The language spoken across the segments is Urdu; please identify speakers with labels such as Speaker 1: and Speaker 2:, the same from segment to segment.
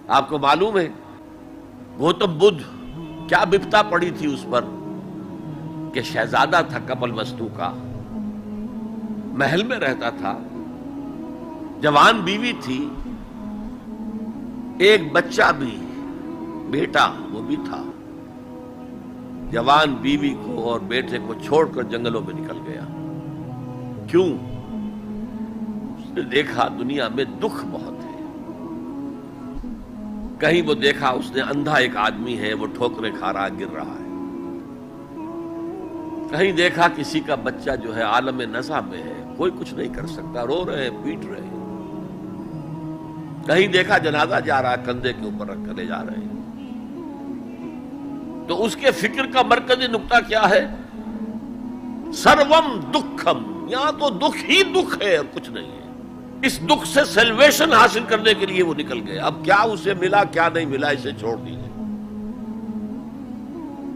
Speaker 1: آپ کو معلوم ہے گوتم بدھ کیا بپتا پڑی تھی اس پر کہ شہزادہ تھا کمل وستو کا، محل میں رہتا تھا، جوان بیوی تھی، ایک بچہ بھی، بیٹا وہ بھی تھا، جوان بیوی کو اور بیٹے کو چھوڑ کر جنگلوں میں نکل گیا۔ کیوں؟ اس نے دیکھا دنیا میں دکھ بہت ہے۔ کہیں وہ دیکھا اس نے اندھا ایک آدمی ہے، وہ ٹھوکریں کھا رہا گر رہا ہے، کہیں دیکھا کسی کا بچہ جو ہے عالم نزع میں ہے، کوئی کچھ نہیں کر سکتا، رو رہے ہیں، پیٹ رہے ہیں، کہیں دیکھا جنازہ جا رہا ہے، کندھے کے اوپر رکھ کر لے جا رہے ہیں۔ تو اس کے فکر کا مرکزی نقطہ کیا ہے؟ سروم دکھم، یہاں تو دکھ ہی دکھ ہے اور کچھ نہیں ہے۔ اس دکھ سے سیلویشن حاصل کرنے کے لیے وہ نکل گئے۔ اب کیا اسے ملا کیا نہیں ملا اسے چھوڑ دیجیے،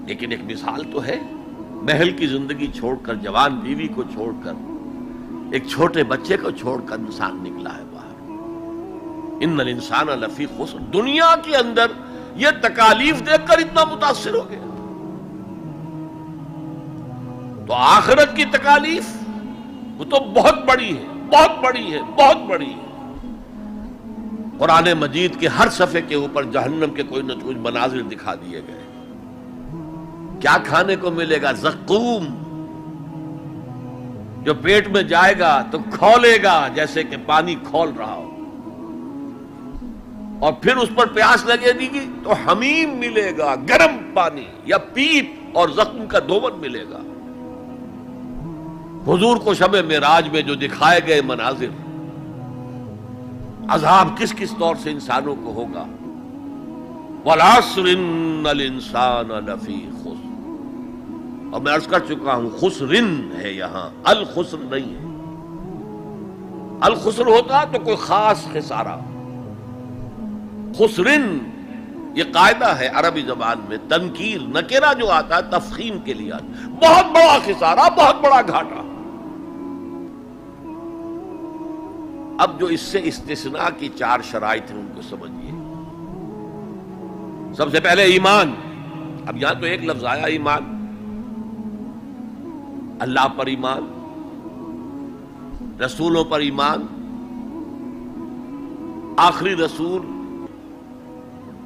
Speaker 1: لیکن ایک مثال تو ہے، محل کی زندگی چھوڑ کر، جوان بیوی کو چھوڑ کر، ایک چھوٹے بچے کو چھوڑ کر انسان نکلا ہے باہر۔ ان الانسان لفی خسر، دنیا کے اندر یہ تکالیف دیکھ کر اتنا متاثر ہو گیا، تو آخرت کی تکالیف وہ تو بہت بڑی ہے، بہت بڑی ہے، بہت بڑی ہے۔ قرآن مجید کے ہر صفحے کے اوپر جہنم کے کوئی نہ کوئی مناظر دکھا دیے گئے۔ کیا کھانے کو ملے گا؟ زقوم، جو پیٹ میں جائے گا تو کھولے گا جیسے کہ پانی کھول رہا ہو، اور پھر اس پر پیاس لگے گی تو حمیم ملے گا، گرم پانی یا پیپ، اور زخم کا دھون ملے گا۔ حضور کو شب معراج میں جو دکھائے گئے مناظر، عذاب کس کس طور سے انسانوں کو ہوگا۔ وَالْعَصْرِ إِنَّ الْإِنسَانَ لَفِي خُسْرٍ، اور میں عرض کر چکا ہوں خسرن ہے، یہاں الخسر نہیں ہے۔ الخسر ہوتا تو کوئی خاص خسارہ، خسرن یہ قاعدہ ہے عربی زبان میں، تنکیر نکرہ جو آتا ہے تفخیم کے لیے آتا ہے، بہت بڑا خسارہ، بہت بڑا گھاٹا۔ اب جو اس سے استثناء کی چار شرائط ہیں ان کو سمجھیے۔ سب سے پہلے ایمان، اب یہاں تو ایک لفظ آیا ایمان، اللہ پر ایمان، رسولوں پر ایمان، آخری رسول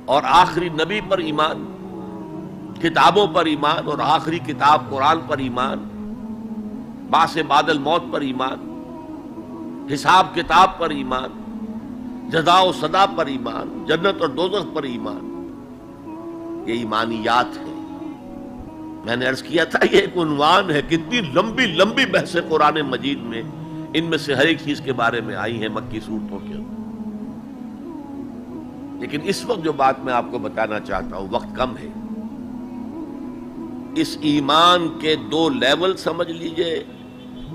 Speaker 1: اور آخری نبی پر ایمان، کتابوں پر ایمان اور آخری کتاب قرآن پر ایمان، بعث بعد الموت پر ایمان، حساب کتاب پر ایمان، جزا و سزا پر ایمان، جنت اور دوزخ پر ایمان۔ یہ ایمانیات ہیں۔ میں نے عرض کیا تھا یہ ایک عنوان ہے، کتنی لمبی لمبی بحثیں قرآن مجید میں ان میں سے ہر ایک چیز کے بارے میں آئی ہیں مکی صورتوں کے اندر، لیکن اس وقت جو بات میں آپ کو بتانا چاہتا ہوں، وقت کم ہے، اس ایمان کے دو لیول سمجھ لیجئے،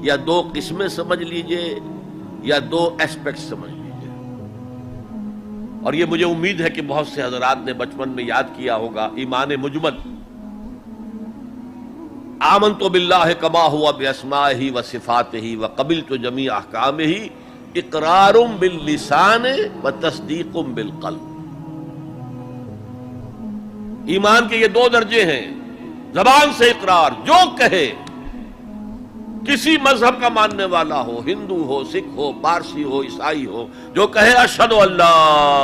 Speaker 1: یا دو قسمیں سمجھ لیجئے، یا دو ایسپیکٹ سمجھ لیجئے۔ اور یہ مجھے امید ہے کہ بہت سے حضرات نے بچپن میں یاد کیا ہوگا ایمان مجمل، آمنت باللہ کما ہوا باسمائہ وصفاتہ وقبلت جمیع احکامہ اقرار باللسان وتصدیق بالقلب۔ ایمان کے یہ دو درجے ہیں، زبان سے اقرار، جو کہے، کسی مذہب کا ماننے والا ہو، ہندو ہو، سکھ ہو، پارسی ہو، عیسائی ہو، جو کہے اشہد ان لا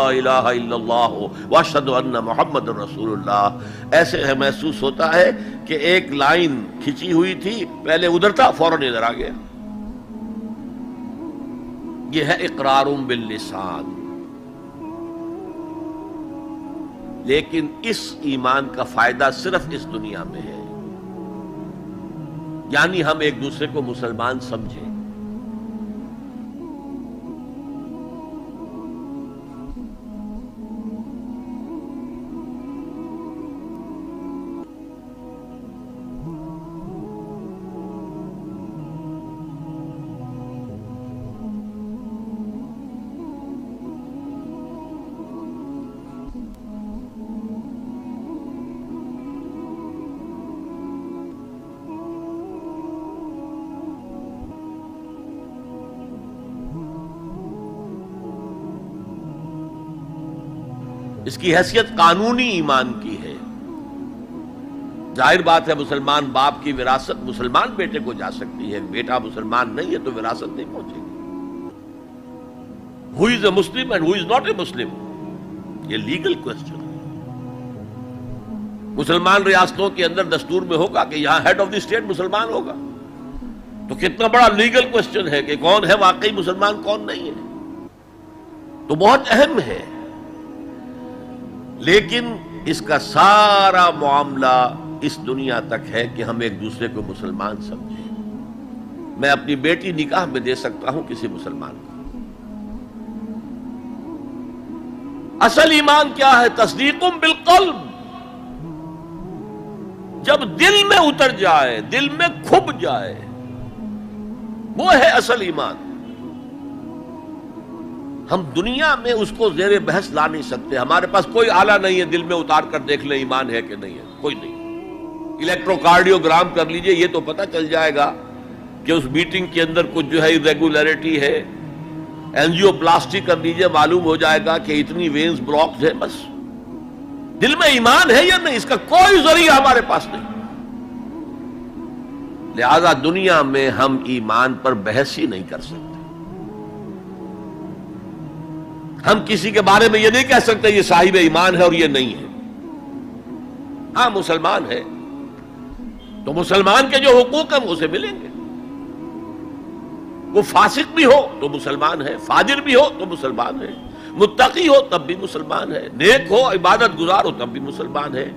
Speaker 1: الہ الا اللہ واشہد ان محمد رسول اللہ، ایسے ہے محسوس ہوتا ہے کہ ایک لائن کھچی ہوئی تھی، پہلے ادھر تھا فوراً ادھر آ گیا۔ یہ ہے اقرار باللسان۔ لیکن اس ایمان کا فائدہ صرف اس دنیا میں ہے، یعنی ہم ایک دوسرے کو مسلمان سمجھیں۔ اس کی حیثیت قانونی ایمان کی ہے. ظاہر بات ہے مسلمان باپ کی وراثت مسلمان بیٹے کو جا سکتی ہے، بیٹا مسلمان نہیں ہے تو وراثت نہیں پہنچے گی. Who is a Muslim and who is not a Muslim؟ یہ لیگل کوسچن ہے. مسلمان ریاستوں کے اندر دستور میں ہوگا کہ یہاں ہیڈ آف دی اسٹیٹ مسلمان ہوگا، تو کتنا بڑا لیگل کوسچن ہے کہ کون ہے واقعی مسلمان کون نہیں ہے. تو بہت اہم ہے، لیکن اس کا سارا معاملہ اس دنیا تک ہے کہ ہم ایک دوسرے کو مسلمان سمجھیں. میں اپنی بیٹی نکاح میں دے سکتا ہوں کسی مسلمان کو. اصل ایمان کیا ہے؟ تصدیق بالقلب. جب دل میں اتر جائے، دل میں کھب جائے، وہ ہے اصل ایمان. ہم دنیا میں اس کو زیر بحث لا نہیں سکتے. ہمارے پاس کوئی آلہ نہیں ہے دل میں اتار کر دیکھ لیں ایمان ہے کہ نہیں ہے، کوئی نہیں. الیکٹروکارڈیوگرام کر لیجئے، یہ تو پتہ چل جائے گا کہ اس میٹنگ کے اندر کچھ جو ہے irregularity ہے. اینجیو پلاسٹی کر لیجئے، معلوم ہو جائے گا کہ اتنی وینز بلاکڈ ہے. بس دل میں ایمان ہے یا نہیں، اس کا کوئی ذریعہ ہمارے پاس نہیں. لہذا دنیا میں ہم ایمان پر بحث ہی نہیں کر سکتے. ہم کسی کے بارے میں یہ نہیں کہہ سکتے یہ صاحب ایمان ہے اور یہ نہیں ہے. ہاں مسلمان ہے تو مسلمان کے جو حقوق ہیں وہ اسے ملیں گے. وہ فاسق بھی ہو تو مسلمان ہے، فاجر بھی ہو تو مسلمان ہے، متقی ہو تب بھی مسلمان ہے، نیک ہو عبادت گزار ہو تب بھی مسلمان ہے.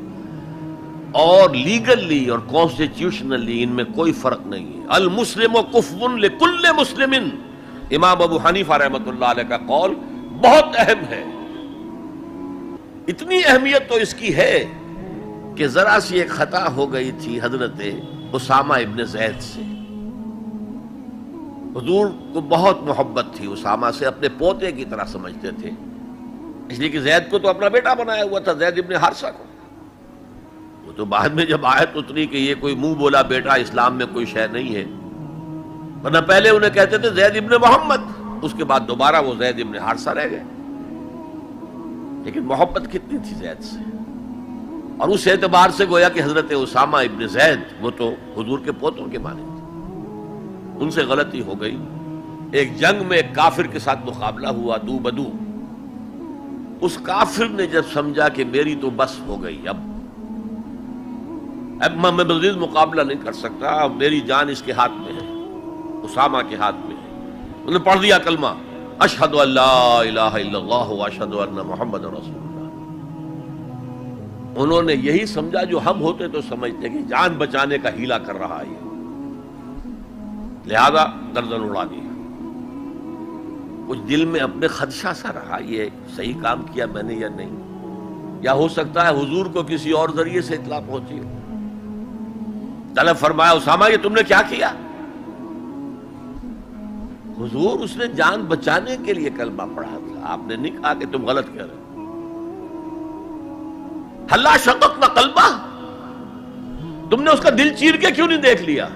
Speaker 1: اور لیگلی اور کانسٹیٹیوشنلی ان میں کوئی فرق نہیں ہے. المسلم کفو لکل مسلم، امام ابو حنیفہ رحمۃ اللہ علیہ کا قول بہت اہم ہے. اتنی اہمیت تو اس کی ہے کہ ذرا سی ایک خطا ہو گئی تھی حضرت اسامہ ابن زید سے. حضور کو بہت محبت تھی اسامہ سے، اپنے پوتے کی طرح سمجھتے تھے، اس لیے کہ زید کو تو اپنا بیٹا بنایا ہوا تھا، زید ابن حارثہ کو. وہ تو بعد میں جب آیت اتری کہ یہ کوئی منہ بولا بیٹا اسلام میں کوئی شے نہیں ہے، ورنہ پہلے انہیں کہتے تھے زید ابن محمد، اس کے بعد دوبارہ وہ زید ابن حارثہ رہ گئے. لیکن محبت کتنی تھی زید سے، اور اس اعتبار سے گویا کہ حضرت اسامہ ابن زید وہ تو حضور کے پوتوں کے مانند تھے. ان سے غلطی ہو گئی. ایک جنگ میں ایک کافر کے ساتھ مقابلہ ہوا دو بدو. اس کافر نے جب سمجھا کہ میری تو بس ہو گئی، اب میں مزید مقابلہ نہیں کر سکتا، اب میری جان اس کے ہاتھ میں ہے، اسامہ کے ہاتھ میں ہے. انہوں نے پڑھ دیا کلمہ اشہد ان لا الہ الا اللہ واشہد ان محمد رسول اللہ. انہوں نے یہی سمجھا جو ہم ہوتے تو سمجھتے کہ جان بچانے کا ہیلا کر رہا ہے، لہذا گردن اڑا دیا. کچھ دل میں اپنے خدشہ سا رہا یہ صحیح کام کیا میں نے یا نہیں، یا ہو سکتا ہے حضور کو کسی اور ذریعے سے اطلاع پہنچی ہو. طلب فرمایا اسامہ یہ تم نے کیا کیا؟ حضور اس نے جان بچانے کے لیے کلمہ پڑھا تھا، آپ نے نہیں کہا کہ تم غلط کہہ رہے. ہلا شققنا قلبہ، تم نے اس کا دل چیر کے کیوں نہیں دیکھ لیا؟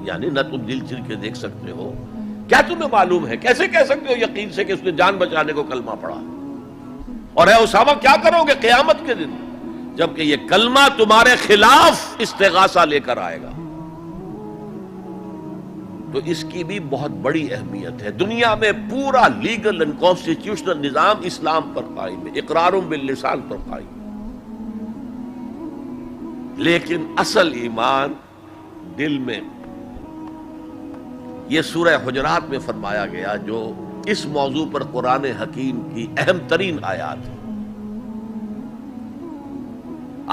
Speaker 1: یعنی نہ تم دل چیر کے دیکھ سکتے ہو، کیا تمہیں معلوم ہے، کیسے کہہ سکتے ہو یقین سے کہ اس نے جان بچانے کو کلمہ پڑھا؟ اور اے اسامہ کیا کرو گے قیامت کے دن جبکہ یہ کلمہ تمہارے خلاف استغاثہ لے کر آئے گا؟ تو اس کی بھی بہت بڑی اہمیت ہے. دنیا میں پورا لیگل اینڈ کانسٹیٹیوشنل نظام اسلام پر قائم ہے، اقرار باللسان پر قائم ہے. لیکن اصل ایمان دل میں. یہ سورہ حجرات میں فرمایا گیا جو اس موضوع پر قرآن حکیم کی اہم ترین آیات ہے.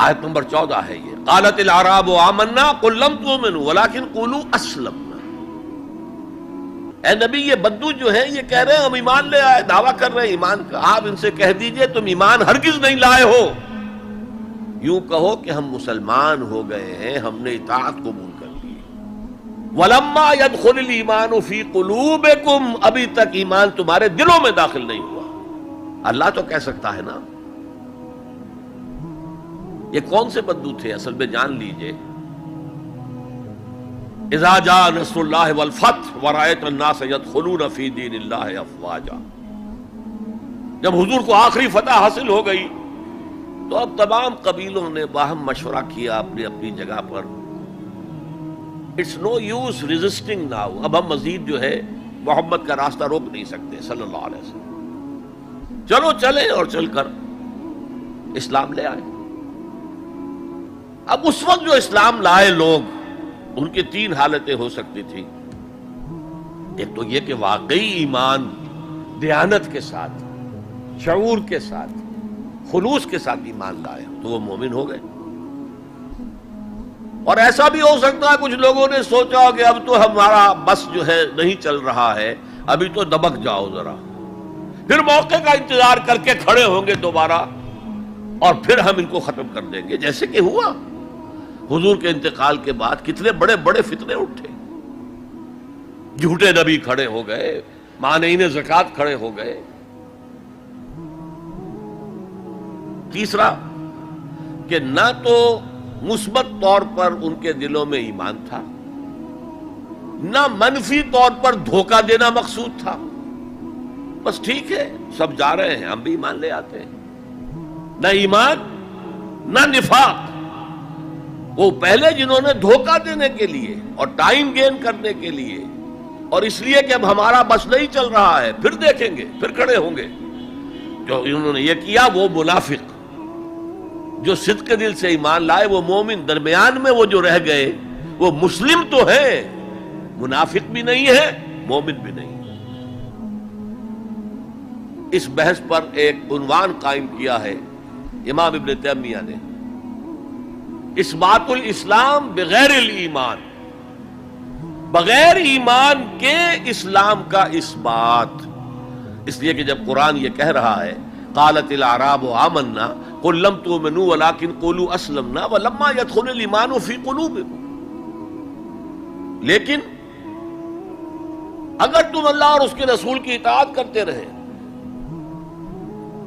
Speaker 1: آیت نمبر 14 ہے یہ. قالت الاعراب آمنا قل لم تؤمنوا ولكن قولوا اسلمنا. اے نبی یہ بدو جو ہیں یہ کہہ رہے ہیں ہم ایمان لے آئے، دعویٰ کر رہے ہیں ایمان کا. آپ ان سے کہہ دیجئے تم ایمان ہرگز نہیں لائے ہو، یوں کہو کہ ہم مسلمان ہو گئے ہیں، ہم نے اطاعت قبول کر لی. وَلَمَّا يَدْخُلِ الْإِيمَانُ فِي قُلُوبِكُمْ، ابھی تک ایمان تمہارے دلوں میں داخل نہیں ہوا. اللہ تو کہہ سکتا ہے نا. یہ کون سے بدو تھے اصل میں جان لیجئے. اذا جاء نصر اللہ والفتح ورأيت الناس يدخلون في دین اللہ افواجا. جب حضور کو آخری فتح حاصل ہو گئی تو اب تمام قبیلوں نے باہم مشورہ کیا اپنی اپنی جگہ پر. It's no use resisting now. اب ہم مزید جو ہے محمد کا راستہ روک نہیں سکتے صلی اللہ علیہ وسلم. چلو چلیں اور چل کر اسلام لے آئے. اب اس وقت جو اسلام لائے لوگ، ان کی تین حالتیں ہو سکتی تھی. ایک تو یہ کہ واقعی ایمان دیانت کے ساتھ، شعور کے ساتھ، خلوص کے ساتھ ایمان لائے تو وہ مومن ہو گئے. اور ایسا بھی ہو سکتا ہے کچھ لوگوں نے سوچا کہ اب تو ہمارا بس جو ہے نہیں چل رہا ہے، ابھی تو دبک جاؤ ذرا، پھر موقع کا انتظار کر کے کھڑے ہوں گے دوبارہ اور پھر ہم ان کو ختم کر دیں گے. جیسے کہ ہوا حضور کے انتقال کے بعد کتنے بڑے بڑے فتنے اٹھے. جھوٹے نبی کھڑے ہو گئے، مانعین زکوٰۃ کھڑے ہو گئے. تیسرا کہ نہ تو مثبت طور پر ان کے دلوں میں ایمان تھا، نہ منفی طور پر دھوکہ دینا مقصود تھا. بس ٹھیک ہے سب جا رہے ہیں ہم بھی ایمان لے آتے ہیں. نہ ایمان نہ نفاق. وہ پہلے جنہوں نے دھوکہ دینے کے لیے اور ٹائم گین کرنے کے لیے اور اس لیے کہ اب ہمارا بس نہیں چل رہا ہے، پھر دیکھیں گے، پھر کھڑے ہوں گے، جو انہوں نے یہ کیا وہ منافق. جو صدق کے دل سے ایمان لائے وہ مومن. درمیان میں وہ جو رہ گئے وہ مسلم تو ہے، منافق بھی نہیں ہے، مومن بھی نہیں. اس بحث پر ایک عنوان قائم کیا ہے امام ابن تیمیہ نے، اثبات الاسلام بغیر الایمان. بغیر ایمان کے اسلام کا اثبات. اس لیے کہ جب قرآن یہ کہہ رہا ہے قالت الاعراب آمنا قل لم تؤمنوا ولكن قولوا اسلمنا ولما يدخل الايمان في قلوبكم، لیکن اگر تم اللہ اور اس کے رسول کی اطاعت کرتے رہے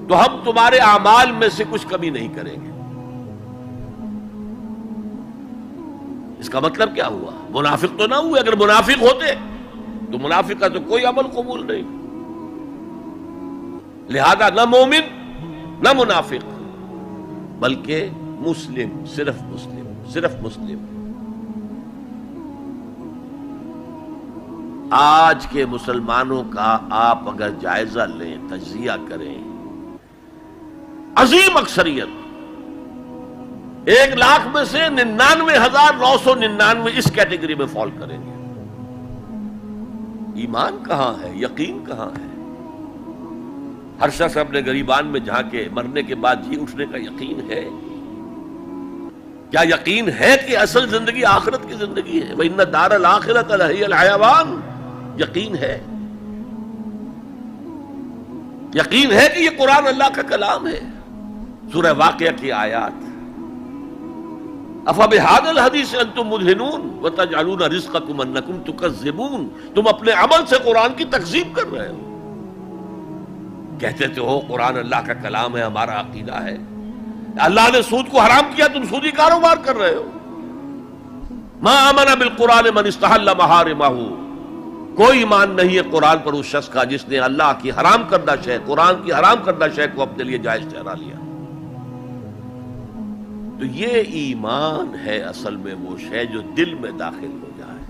Speaker 1: تو ہم تمہارے اعمال میں سے کچھ کمی نہیں کریں گے. اس کا مطلب کیا ہوا؟ منافق تو نہ ہوئے. اگر منافق ہوتے تو منافق کا تو کوئی عمل قبول نہیں. لہذا نہ مومن نہ منافق بلکہ مسلم، صرف مسلم، صرف مسلم. آج کے مسلمانوں کا آپ اگر جائزہ لیں، تجزیہ کریں، عظیم اکثریت 1,00,000 میں سے 99,999 اس کیٹیگری میں فال کریں گے. ایمان کہاں ہے؟ یقین کہاں ہے؟ ہر شخص اپنے گریبان میں جھانکے مرنے کے بعد جی اٹھنے کا یقین ہے؟ کیا یقین ہے کہ اصل زندگی آخرت کی زندگی ہے؟ وَإِنَّ الدَّارَ الْآخِرَةَ لَهِيَ الْحَيَوَانُ. یقین ہے؟ یقین ہے کہ یہ قرآن اللہ کا کلام ہے؟ سورہ واقعہ کی آیات أَفَبِهَذَا الْحَدِيثِ أَنْتُمْ مُدْهِنُونَ وَتَجْعَلُونَ رِزْقَكُمْ أَنَّكُمْ تُكَذِّبُونَ. تم اپنے عمل سے قرآن کی تکذیب کر رہے ہو. کہتے تو ہو قرآن اللہ کا کلام ہے، ہمارا عقیدہ ہے. اللہ نے سود کو حرام کیا، تم سودی کاروبار کر رہے ہو. ما آمن بالقرآن من استحل محارمہ. کوئی ایمان نہیں ہے قرآن پر اس شخص کا جس نے اللہ کی حرام کردہ شے، قرآن کی حرام کردہ شے کو اپنے لیے جائز ٹھہرا لیا. تو یہ ایمان ہے اصل میں وہ شے جو دل میں داخل ہو جائے.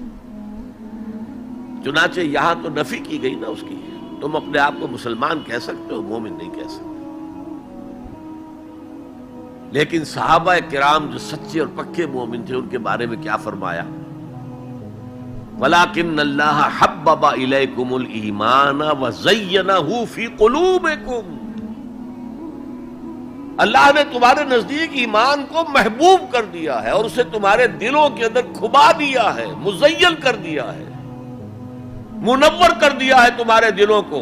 Speaker 1: چنانچہ یہاں تو نفی کی گئی نا اس کی. تم اپنے آپ کو مسلمان کہہ سکتے ہو، مومن نہیں کہہ سکتے. لیکن صحابہ کرام جو سچے اور پکے مومن تھے ان کے بارے میں کیا فرمایا؟ وَلَكِنَّ اللَّهَ حَبَّبَ إِلَيْكُمُ الْإِيمَانَ وَزَيَّنَهُ فِي قُلُوبِكُمْ. اللہ نے تمہارے نزدیک ایمان کو محبوب کر دیا ہے اور اسے تمہارے دلوں کے اندر کھبا دیا ہے، مزین کر دیا ہے، منور کر دیا ہے تمہارے دلوں کو.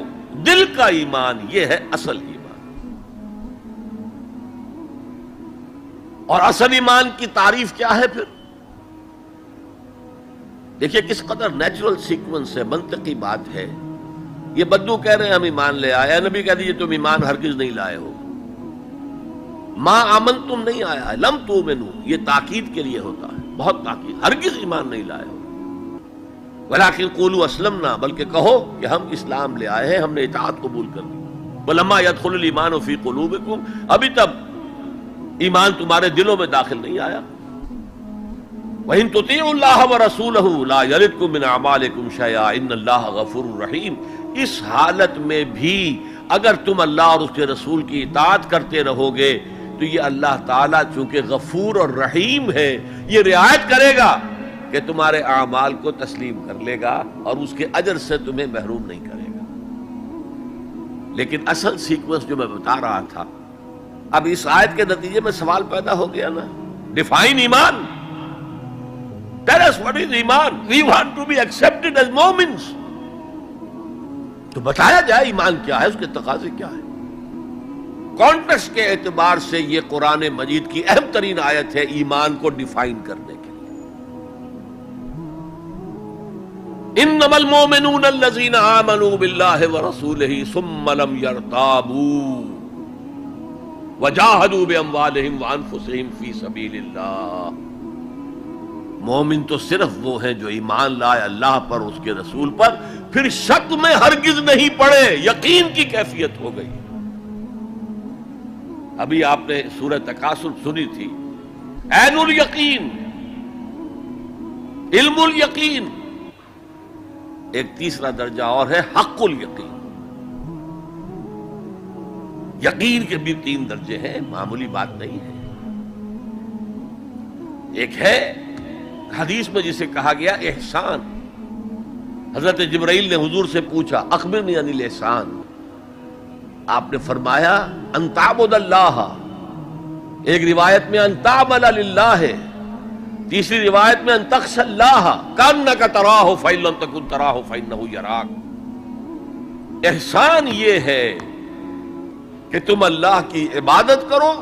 Speaker 1: دل کا ایمان یہ ہے اصل ایمان. اور اصل ایمان کی تعریف کیا ہے پھر؟ دیکھیے کس قدر نیچرل سیکوینس ہے، منطقی بات ہے. یہ بدو کہہ رہے ہیں ہم ایمان لے آئے، نبی کہہ دیجیے تم ایمان ہرگز نہیں لائے ہو. ما آمن تم نہیں آیا ہے، لم تؤمنوا یہ تاکید کے لیے ہوتا ہے، بہت تاکید. ہرگز ایمان نہیں لائے ہو. ولیکن قولوا اسلمنا بلکہ کہو کہ ہم اسلام لے آئے ہیں، ہم نے اطاعت قبول کر لی. وَلَمَّا يَدْخُلُ الْإِيمَانُ فِي قُلُوبِكُمْ، ابھی تب ایمان تمہارے دلوں میں داخل نہیں آیا. وَإِن تُطِيعُوا اللَّهَ وَرَسُولَهُ لَا يَلِدْكُم مِّنْ أَعْمَالِكُمْ شَيْئًا إِنَّ اللَّهَ غَفُورٌ رَحِيمٌ. اس حالت میں بھی اگر تم اللہ اور اس کے رسول کی اطاعت کرتے رہو گے تو یہ اللہ تعالیٰ چونکہ غفور اور رحیم ہے، یہ رعایت کرے گا کہ تمہارے اعمال کو تسلیم کر لے گا اور اس کے اجر سے تمہیں محروم نہیں کرے گا. لیکن اصل سیکوینس جو میں بتا رہا تھا، اب اس آیت کے نتیجے میں سوال پیدا ہو گیا نا، ڈیفائن ایمان. Tell us what is ایمان. We want to be accepted as Momins. تو بتایا جائے ایمان کیا ہے، اس کے تقاضے کیا ہے. کانٹیکسٹ کے اعتبار سے یہ قرآن مجید کی اہم ترین آیت ہے ایمان کو ڈیفائن کرنے کے لیے. انما المؤمنون الذین آمنوا باللہ ورسولہ ثم لم یرتابوا وجاہدوا باموالہم وانفسہم فی سبیل اللہ. مومن تو صرف وہ ہیں جو ایمان لائے اللہ پر، اس کے رسول پر، پھر شک میں ہرگز نہیں پڑے، یقین کی کیفیت ہو گئی. ابھی آپ نے سورہ تکاثر سنی تھی، عین الیقین، علم الیقین. ایک تیسرا درجہ اور ہے حق الیقین. یقین کے بھی 3 درجے ہیں، معمولی بات نہیں ہے. ایک ہے حدیث میں جسے کہا گیا احسان. حضرت جبرائیل نے حضور سے پوچھا اخبرنی عن الاحسان، آپ نے فرمایا ان تعبد اللہ. ایک روایت میں ان تعمل للہ ہے، تیسری روایت میں ان تخشى اللہ کانک تراہ فإن لم تکن تراہ فإنہ یراک. احسان یہ ہے کہ تم اللہ کی عبادت کرو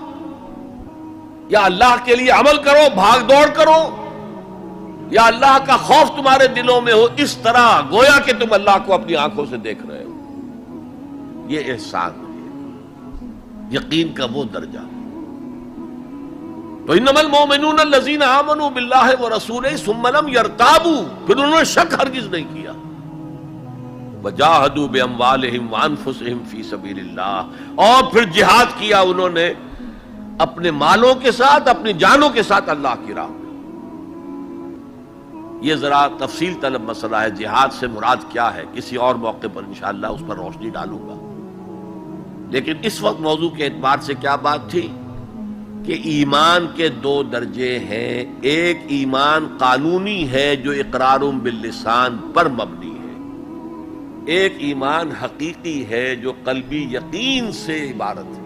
Speaker 1: یا اللہ کے لیے عمل کرو، بھاگ دوڑ کرو، یا اللہ کا خوف تمہارے دلوں میں ہو، اس طرح گویا کہ تم اللہ کو اپنی آنکھوں سے دیکھ رہے ہو. یہ احسان ہے، یقین کا وہ درجہ. تو انما المؤمنون الذین آمنوا باللہ ورسولہ ثم لم یرتابوا، پھر انہوں نے شک ہرگز نہیں کیا. وجاہدوا باموالہم وانفسہم فی سبیل اللہ، اور پھر جہاد کیا انہوں نے اپنے مالوں کے ساتھ، اپنی جانوں کے ساتھ اللہ کی راہ. یہ ذرا تفصیل طلب مسئلہ ہے، جہاد سے مراد کیا ہے، کسی اور موقع پر انشاءاللہ اس پر روشنی ڈالوں گا. لیکن اس وقت موضوع کے اعتبار سے کیا بات تھی کہ ایمان کے 2 درجے ہیں. ایک ایمان قانونی ہے جو اقرار باللسان پر مبنی ہے، ایک ایمان حقیقی ہے جو قلبی یقین سے عبارت ہے.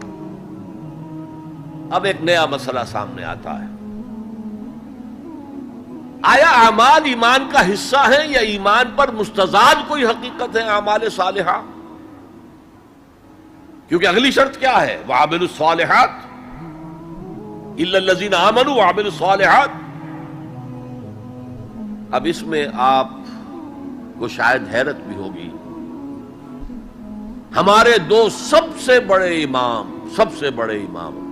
Speaker 1: اب ایک نیا مسئلہ سامنے آتا ہے، آیا اعمال ایمان کا حصہ ہیں یا ایمان پر مستضاد کوئی حقیقت ہے اعمال صالحہ؟ کیونکہ اگلی شرط کیا ہے؟ وَعَمِلُوا الصَّالِحَاتِ إِلَّا الَّذِينَ آمَنُوا وَعَمِلُوا الصَّالِحَاتِ. اب اس میں آپ کو شاید حیرت بھی ہوگی، ہمارے 2 سب سے بڑے امام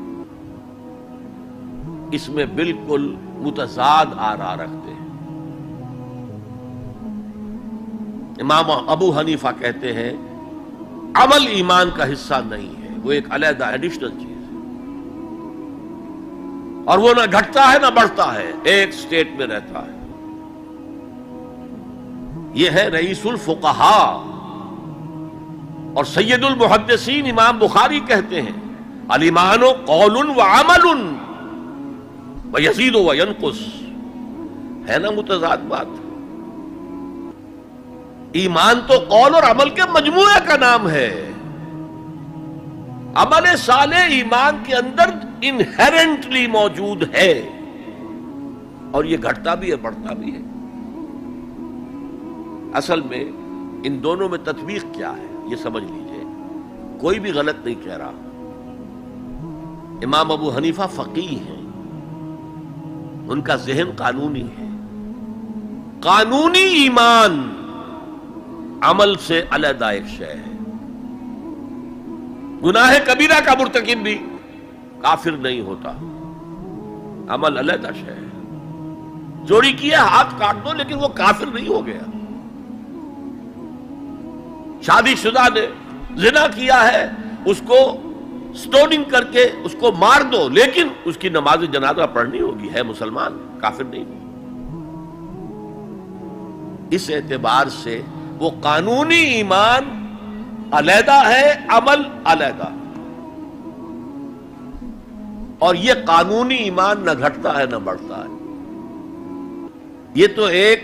Speaker 1: اس میں بالکل متضاد آراء رکھتے ہیں. امام ابو حنیفہ کہتے ہیں عمل ایمان کا حصہ نہیں ہے، وہ ایک علیحدہ ایڈیشنل چیز ہے، اور وہ نہ گھٹتا ہے نہ بڑھتا ہے، ایک سٹیٹ میں رہتا ہے. یہ ہے رئیس الفقہاء اور سید المحدثین امام بخاری کہتے ہیں الایمان قول وعمل وَيَزِيدُ وَيَنْقُص. ہے نا متضاد بات؟ ایمان تو قول اور عمل کے مجموعے کا نام ہے. عمل صالح ایمان کے اندر انہیرنٹلی موجود ہے، اور یہ گھٹتا بھی ہے بڑھتا بھی ہے. اصل میں ان دونوں میں تطبیق کیا ہے یہ سمجھ لیجئے، کوئی بھی غلط نہیں کہہ رہا. امام ابو حنیفہ فقیہ ہیں، ان کا ذہن قانونی ہے. قانونی ایمان عمل سے علیحدہ ایک شے ہے. گناہ کبیرہ کا مرتکب بھی کافر نہیں ہوتا، عمل علیحدہ شے ہے. چوری کیا ہاتھ کاٹ دو لیکن وہ کافر نہیں ہو گیا. شادی شدہ نے زنا کیا ہے اس کو سٹوننگ کر کے اس کو مار دو، لیکن اس کی نماز جنازہ پڑھنی ہوگی، ہے مسلمان، کافر نہیں۔ اس اعتبار سے وہ قانونی ایمان علیحدہ ہے، عمل علیحدہ، اور یہ قانونی ایمان نہ گھٹتا ہے نہ بڑھتا ہے۔ یہ تو ایک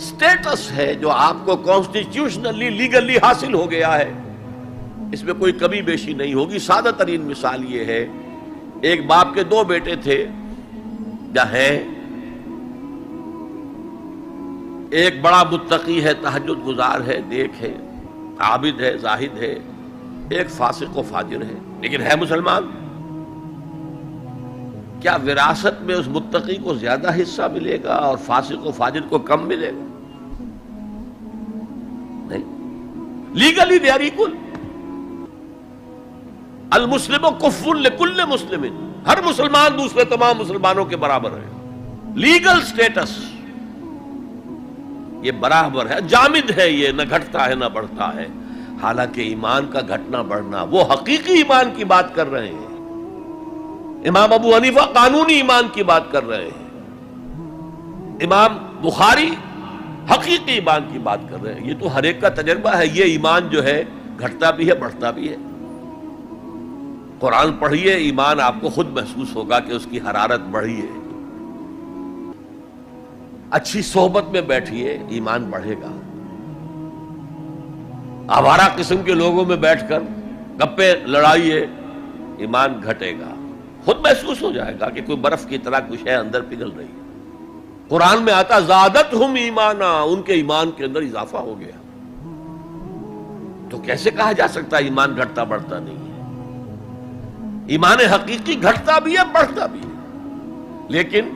Speaker 1: سٹیٹس ہے جو آپ کو کانسٹیٹیوشنلی لیگلی حاصل ہو گیا ہے، اس میں کوئی کمی بیشی نہیں ہوگی۔ سادہ ترین مثال یہ ہے، ایک باپ کے دو بیٹے تھے یا ہیں، ایک بڑا متقی ہے، تہجد گزار ہے، نیک ہے، عابد ہے، زاہد ہے، ایک فاسق و فاجر ہے، لیکن ہے مسلمان۔ کیا وراثت میں اس متقی کو زیادہ حصہ ملے گا اور فاسق و فاجر کو کم ملے گا؟ نہیں، لیگلی دے آر ایکول۔ المسلم کف لکل مسلم، ہر مسلمان دوسرے تمام مسلمانوں کے برابر ہے۔ لیگل سٹیٹس یہ برابر ہے، جامد ہے، یہ نہ گھٹتا ہے نہ بڑھتا ہے۔ حالانکہ ایمان کا گھٹنا بڑھنا، وہ حقیقی ایمان کی بات کر رہے ہیں۔ امام ابو حنیفہ قانونی ایمان کی بات کر رہے ہیں، امام بخاری حقیقی ایمان کی بات کر رہے ہیں۔ یہ تو ہر ایک کا تجربہ ہے، یہ ایمان جو ہے گھٹتا بھی ہے بڑھتا بھی ہے۔ قرآن پڑھیے، ایمان آپ کو خود محسوس ہوگا کہ اس کی حرارت بڑھی ہے۔ اچھی صحبت میں بیٹھیے، ایمان بڑھے گا۔ آوارہ قسم کے لوگوں میں بیٹھ کر گپے لڑائیے، ایمان گھٹے گا۔ خود محسوس ہو جائے گا کہ کوئی برف کی طرح کچھ ہے اندر پگھل رہی ہے۔ قرآن میں آتا زادتہم ایمانا، ان کے ایمان کے اندر اضافہ ہو گیا۔ تو کیسے کہا جا سکتا ہے ایمان گھٹتا بڑھتا نہیں ہے؟ ایمان حقیقی گھٹتا بھی ہے بڑھتا بھی ہے، لیکن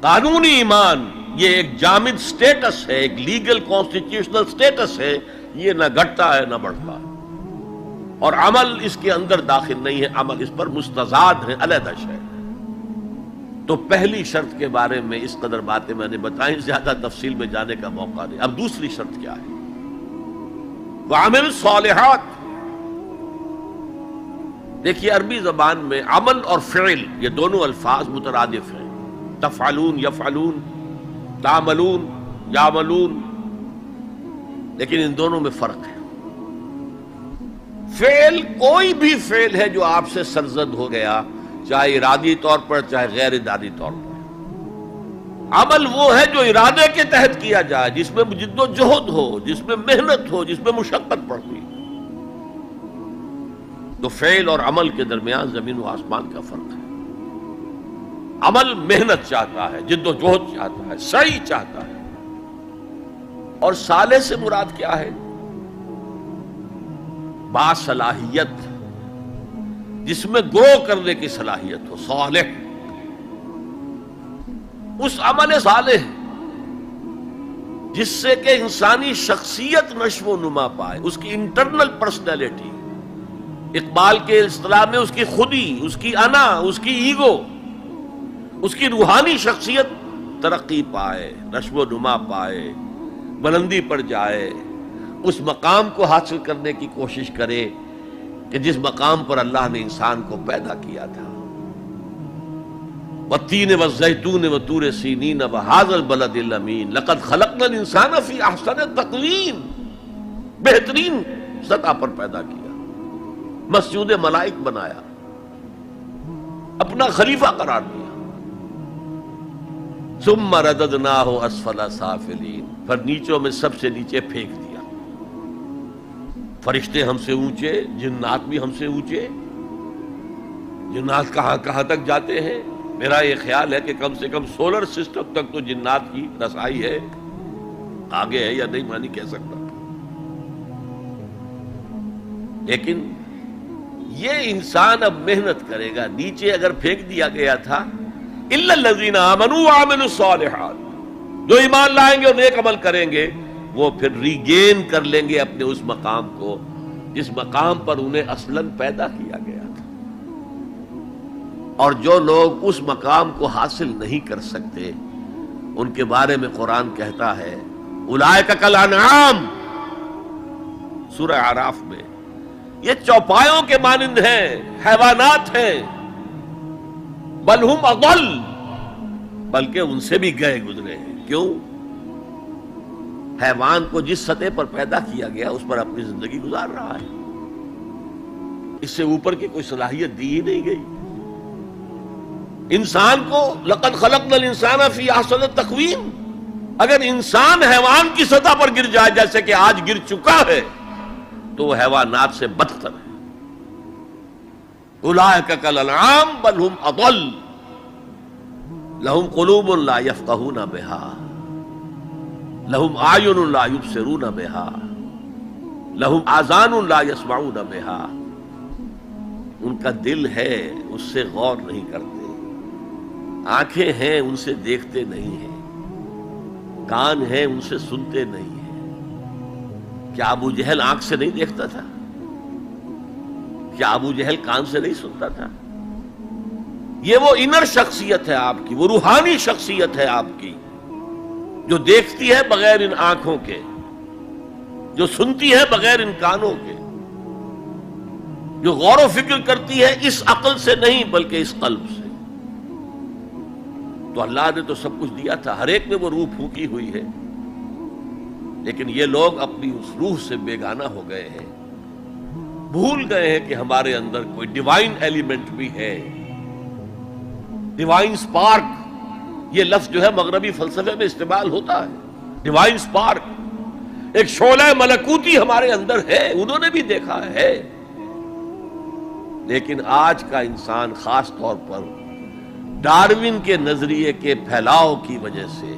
Speaker 1: قانونی ایمان یہ ایک جامد سٹیٹس ہے، ایک لیگل کانسٹیٹیوشنل سٹیٹس ہے، یہ نہ گھٹتا ہے نہ بڑھتا ہے، اور عمل اس کے اندر داخل نہیں ہے، عمل اس پر مستضاد ہے، علیحدہ شے۔ تو پہلی شرط کے بارے میں اس قدر باتیں میں نے بتائیں، زیادہ تفصیل میں جانے کا موقع نہیں۔ اب دوسری شرط کیا ہے؟ وَعَمِلُ الصَّالِحَاتِ۔ دیکھیے عربی زبان میں عمل اور فعل یہ دونوں الفاظ مترادف ہیں، تفعلون یفعلون، تعملون یعملون، لیکن ان دونوں میں فرق ہے۔ فعل کوئی بھی فعل ہے جو آپ سے سرزد ہو گیا، چاہے ارادی طور پر چاہے غیر ارادی طور پر۔ عمل وہ ہے جو ارادے کے تحت کیا جائے، جس میں جد و جہد ہو، جس میں محنت ہو، جس میں مشقت پڑتی۔ تو فعل اور عمل کے درمیان زمین و آسمان کا فرق ہے۔ عمل محنت چاہتا ہے، جد و جہد چاہتا ہے، سعی چاہتا ہے، اور صالح سے مراد کیا ہے؟ باصلاحیت، جس میں گرو کرنے کی صلاحیت ہو، صالح۔ اس عمل صالح جس سے کہ انسانی شخصیت نشو و نما پائے، اس کی انٹرنل پرسنالٹی، اقبال کے اصطلاح میں اس کی خودی، اس کی انا، اس کی ایگو، اس کی روحانی شخصیت ترقی پائے، نشو و نما پائے، بلندی پر جائے، اس مقام کو حاصل کرنے کی کوشش کرے کہ جس مقام پر اللہ نے انسان کو پیدا کیا تھا۔ والتین والزیتون وطور سینین وہذا البلد الامین لقد خلقنا الانسان فی احسن تقویم، بہترین سطح پر پیدا کیا، مسجود ملائک بنایا، اپنا خلیفہ قرار دیا۔ ثم رددناہ اسفل سافلین، پھر نیچوں میں سب سے نیچے پھینک دیا۔ فرشتے ہم سے اونچے، جنات بھی ہم سے اونچے۔ جنات کہاں کہاں تک جاتے ہیں؟ میرا یہ خیال ہے کہ کم سے کم سولر سسٹم تک تو جنات کی رسائی ہے، آگے ہے یا نہیں میں نہیں کہہ سکتا۔ لیکن یہ انسان اب محنت کرے گا۔ نیچے اگر پھینک دیا گیا تھا الا الذین آمنوا وعملوا الصالحات، جو ایمان لائیں گے اور نیک عمل کریں گے وہ پھر ریگین کر لیں گے اپنے اس مقام کو جس مقام پر انہیں اصلاً پیدا کیا گیا تھا۔ اور جو لوگ اس مقام کو حاصل نہیں کر سکتے ان کے بارے میں قرآن کہتا ہے اولئک کالانعام، سورہ اعراف میں، یہ چوپایوں کے مانند ہیں، حیوانات ہیں، بل ہم اضل، بلکہ ان سے بھی گئے گزرے ہیں۔ کیوں؟ حیوان کو جس سطح پر پیدا کیا گیا اس پر اپنی زندگی گزار رہا ہے، اس سے اوپر کی کوئی صلاحیت دی ہی نہیں گئی۔ انسان کو لقد خلقنا الانسان فی احسن تقویم، اگر انسان حیوان کی سطح پر گر جائے جیسے کہ آج گر چکا ہے تو وہ حیوانات سے بدتر ہے۔ اولئک کالانعام بل ہم اضل لہم قلوب لا یفقہون بہا لہم اعین لا یبصرون بہا لہم آذان لا یسمعون بہا، ان کا دل ہے اس سے غور نہیں کرتے، آنکھیں ہیں ان سے دیکھتے نہیں ہیں، کان ہیں ان سے سنتے نہیں ہیں۔ کیا ابو جہل آنکھ سے نہیں دیکھتا تھا؟ کیا ابو جہل کان سے نہیں سنتا تھا؟ یہ وہ انر شخصیت ہے آپ کی، وہ روحانی شخصیت ہے آپ کی، جو دیکھتی ہے بغیر ان آنکھوں کے، جو سنتی ہے بغیر ان کانوں کے، جو غور و فکر کرتی ہے اس عقل سے نہیں بلکہ اس قلب سے۔ تو اللہ نے تو سب کچھ دیا تھا، ہر ایک میں وہ روح پھونکی ہوئی ہے، لیکن یہ لوگ اپنی اس روح سے بیگانہ ہو گئے ہیں، بھول گئے ہیں کہ ہمارے اندر کوئی ڈیوائن ایلیمنٹ بھی ہے۔ ڈیوائن سپارک، یہ لفظ جو ہے مغربی فلسفے میں استعمال ہوتا ہے، ڈیوائن سپارک، ایک شعلہ ملکوتی ہمارے اندر ہے، انہوں نے بھی دیکھا ہے۔ لیکن آج کا انسان خاص طور پر ڈارون کے نظریے کے پھیلاؤ کی وجہ سے،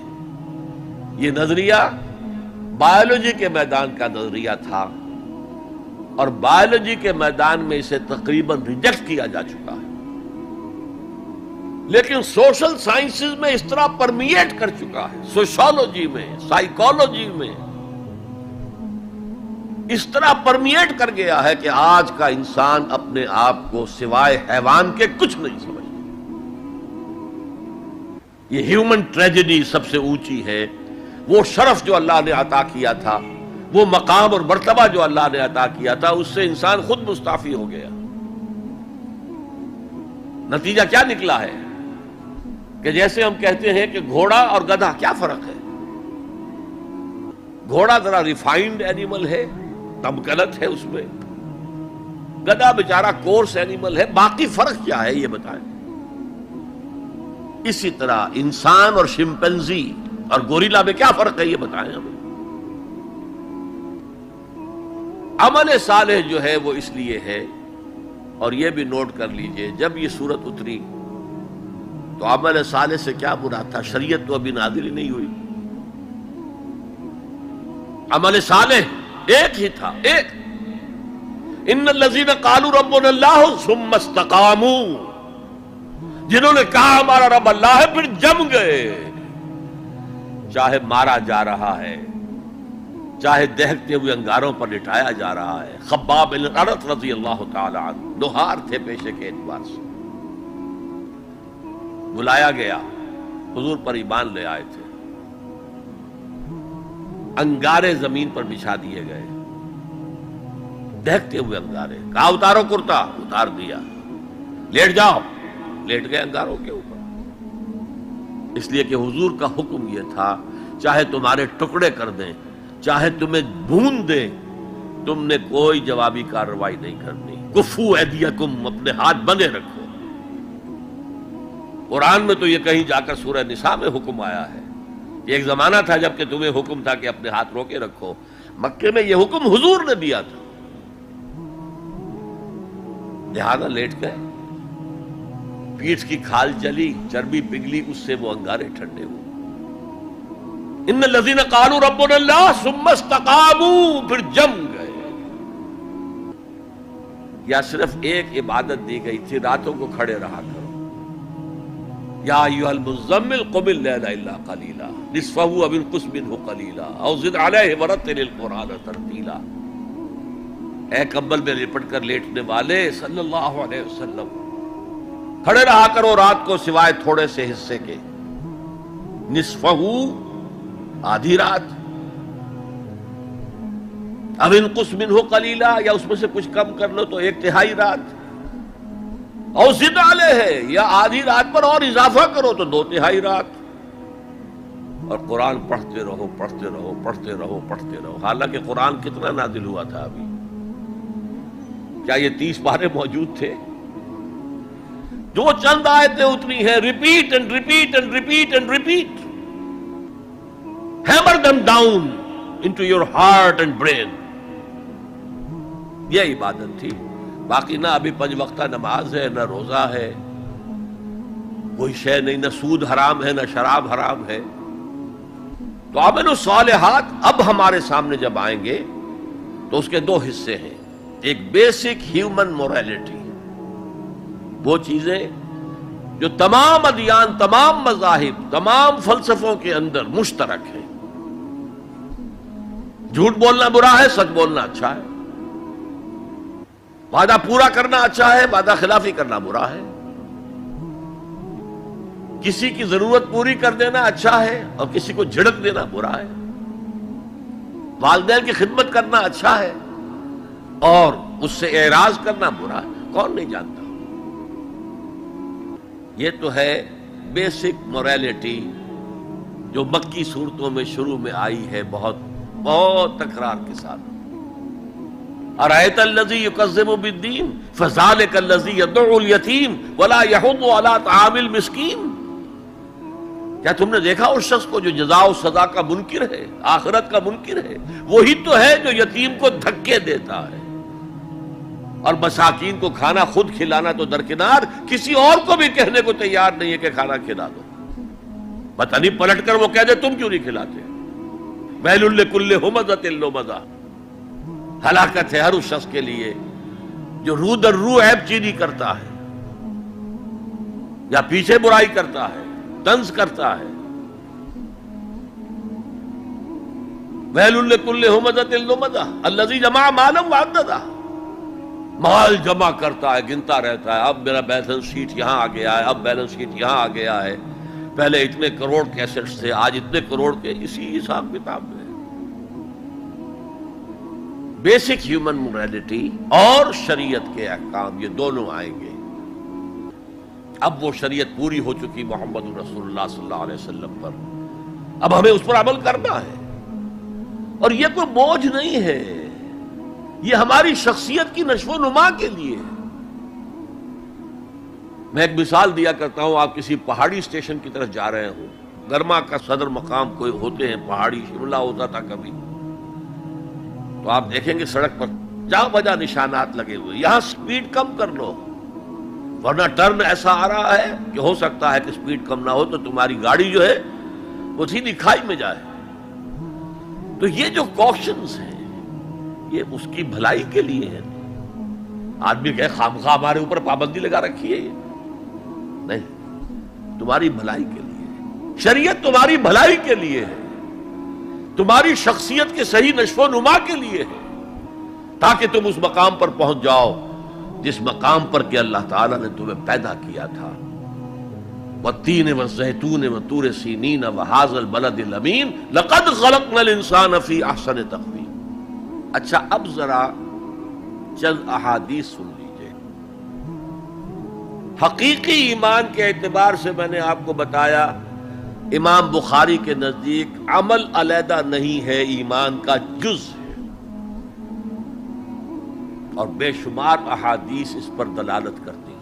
Speaker 1: یہ نظریہ بایولوجی کے میدان کا نظریہ تھا اور بایولوجی کے میدان میں اسے تقریباً ریجیکٹ کیا جا چکا ہے، لیکن سوشل سائنسز میں اس طرح پرمیٹ کر چکا ہے، سوشولوجی میں، سائیکالوجی میں اس طرح پرمیٹ کر گیا ہے کہ آج کا انسان اپنے آپ کو سوائے حیوان کے کچھ نہیں سمجھتا۔ یہ ہیومن ٹریجڈی سب سے اونچی ہے، وہ شرف جو اللہ نے عطا کیا تھا، وہ مقام اور مرتبہ جو اللہ نے عطا کیا تھا، اس سے انسان خود مستعفی ہو گیا۔ نتیجہ کیا نکلا ہے کہ جیسے ہم کہتے ہیں کہ گھوڑا اور گدھا کیا فرق ہے؟ گھوڑا ذرا ریفائنڈ اینیمل ہے، تمکنت ہے اس میں، گدھا بیچارہ کورس اینیمل ہے، باقی فرق کیا ہے یہ بتائیں۔ اسی طرح انسان اور شمپینزی اور گوریلا میں کیا فرق ہے یہ بتائیں ہمیں۔ عمل صالح جو ہے وہ اس لیے ہے، اور یہ بھی نوٹ کر لیجئے، جب یہ سورت اتری تو عمل صالح سے کیا مراد تھا؟ شریعت تو ابھی نازل ہی نہیں ہوئی، عمل صالح ایک ہی تھا، ایک ان الذین قالوا ربنا اللہ ثم استقاموا، جنہوں نے کہا ہمارا رب اللہ ہے پھر جم گئے، چاہے مارا جا رہا ہے، چاہے دہکتے ہوئے انگاروں پر لٹایا جا رہا ہے۔ خباب بن الارت رضی اللہ تعالی عنہ لوہار تھے پیشے کے اعتبار سے، بلایا گیا، حضور پر ایمان لے آئے تھے، انگارے زمین پر بچھا دیے گئے، دہکتے ہوئے انگارے، کہا اتارو کرتا، اتار دیا، لیٹ جاؤ، لیٹ گئے انگاروں کے اوپر، اس لیے کہ حضور کا حکم یہ تھا چاہے تمہارے ٹکڑے کر دیں، چاہے تمہیں بھون دیں، تم نے کوئی جوابی کارروائی نہیں کرنی، کفو ایدیکم، اپنے ہاتھ بندے رکھو۔ قرآن میں تو یہ کہیں جا کر سورہ نساء میں حکم آیا ہے، ایک زمانہ تھا جب کہ تمہیں حکم تھا کہ اپنے ہاتھ روکے رکھو، مکے میں یہ حکم حضور نے دیا تھا، لہذا لیٹ گئے، پیٹھ کی کھال چلی، چربی پگھلی، اس سے وہ انگارے ٹھنڈے ہوئے۔ ان الذین قالوا ربنا اللہ ثم استقاموا، پھر جم گئے۔ یا صرف ایک عبادت دی گئی تھی، راتوں کو کھڑے رہا کرو، یا ایھا المزمل قم اللیل الا قلیلا نصفہ او انقص منہ قلیلا او زد علیہ ورتل القرآن ترتیلا۔ اے کمبل میں لپٹ کر لیٹنے والے صلی اللہ علیہ وسلم، کھڑے رہا کرو رات کو سوائے تھوڑے سے حصے کے، نصفہ، آدھی رات، اب انقص منہ قلیلا، یا اس میں سے کچھ کم کر لو تو 1/3 رات، اور زد علیہ، یا آدھی رات پر اور اضافہ کرو تو 2/3 رات، اور قرآن پڑھتے رہو پڑھتے رہو پڑھتے رہو پڑھتے رہو۔ حالانکہ قرآن کتنا نازل ہوا تھا ابھی؟ کیا یہ 30 پارے موجود تھے؟ جو چند آیتیں اتنی ہیں، repeat and repeat and repeat and repeat, hammer them down into your heart and brain، یہ عبادت تھی۔ باقی نہ ابھی 5 وقتہ نماز ہے، نہ روزہ ہے، کوئی شے نہیں، نہ سود حرام ہے نہ شراب حرام ہے۔ تو عمل الصالحات اب ہمارے سامنے جب آئیں گے تو اس کے 2 حصے ہیں، ایک بیسک ہیومن موریلٹی، وہ چیزیں جو تمام ادیان، تمام مذاہب، تمام فلسفوں کے اندر مشترک ہیں۔ جھوٹ بولنا برا ہے، سچ بولنا اچھا ہے، وعدہ پورا کرنا اچھا ہے، وعدہ خلافی کرنا برا ہے، کسی کی ضرورت پوری کر دینا اچھا ہے اور کسی کو جھڑک دینا برا ہے، والدین کی خدمت کرنا اچھا ہے اور اس سے اعراض کرنا برا ہے۔ کون نہیں جانتا؟ یہ تو ہے بیسک موریلٹی جو مکی صورتوں میں شروع میں آئی ہے، بہت بہت تکرار کے ساتھ۔ ارأیت الذی یکذب بالدین فذلک الذی یدعو الیتیم ولا یحض علی طعام المسکین۔ کیا تم نے دیکھا اس شخص کو جو جزا و سزا کا منکر ہے، آخرت کا منکر ہے؟ وہی تو ہے جو یتیم کو دھکے دیتا ہے اور مساکین کو کھانا خود کھلانا تو درکنار، کسی اور کو بھی کہنے کو تیار نہیں ہے کہ کھانا کھلا دو۔ پتہ نہیں پلٹ کر وہ کہہ دے تم کیوں نہیں کھلاتے۔ ویل لکل ہمزۃ لمزہ، ہلاکت ہے ہر اس شخص کے لیے جو رو در رو عیب چینی کرتا ہے یا پیچھے برائی کرتا ہے، طنز کرتا ہے۔ ویل لکل ہمزۃ لمزہ الذی جمع مالا وعددہ، مال جمع کرتا ہے، گنتا رہتا ہے، اب میرا بیلنس شیٹ یہاں آ گیا ہے، اب بیلنس شیٹ یہاں آ گیا ہے، پہلے اتنے کروڑ کے ایسٹس تھے، آج اتنے کروڑ کے، اسی حساب کتاب میں۔ بیسک ہیومن موریلٹی اور شریعت کے احکام، یہ دونوں آئیں گے۔ اب وہ شریعت پوری ہو چکی محمد رسول اللہ صلی اللہ علیہ وسلم پر، اب ہمیں اس پر عمل کرنا ہے، اور یہ کوئی بوجھ نہیں ہے، یہ ہماری شخصیت کی نشو و نما کے لیے ہے۔ میں ایک مثال دیا کرتا ہوں، آپ کسی پہاڑی اسٹیشن کی طرف جا رہے ہوں، گرما کا صدر مقام کوئی ہوتے ہیں پہاڑی، شملہ ہوتا تھا کبھی، تو آپ دیکھیں گے سڑک پر جا بجا نشانات لگے ہوئے، یہاں سپیڈ کم کر لو ورنہ ٹرن ایسا آ رہا ہے کہ ہو سکتا ہے کہ سپیڈ کم نہ ہو تو تمہاری گاڑی جو ہے وہ سیدھی کھائی میں جائے۔ تو یہ جو کوشنز ہیں یہ اس کی بھلائی کے لیے ہے۔ آدمی کہے خامخواہ ہمارے اوپر پابندی لگا رکھی ہے، یہ نہیں، تمہاری بھلائی کے لیے، شریعت تمہاری بھلائی کے لیے ہے، تمہاری شخصیت کے صحیح نشو و نما کے لیے ہے، تاکہ تم اس مقام پر پہنچ جاؤ جس مقام پر کہ اللہ تعالیٰ نے تمہیں پیدا کیا تھا۔ والتین والزیتون وطور سینین وہذا البلد الامین لقد خلقنا الانسان فی احسن تقویم۔ اچھا اب ذرا چند احادیث سن لیجئے۔ حقیقی ایمان کے اعتبار سے میں نے آپ کو بتایا، امام بخاری کے نزدیک عمل علیحدہ نہیں ہے، ایمان کا جز ہے، اور بے شمار احادیث اس پر دلالت کرتی ہیں۔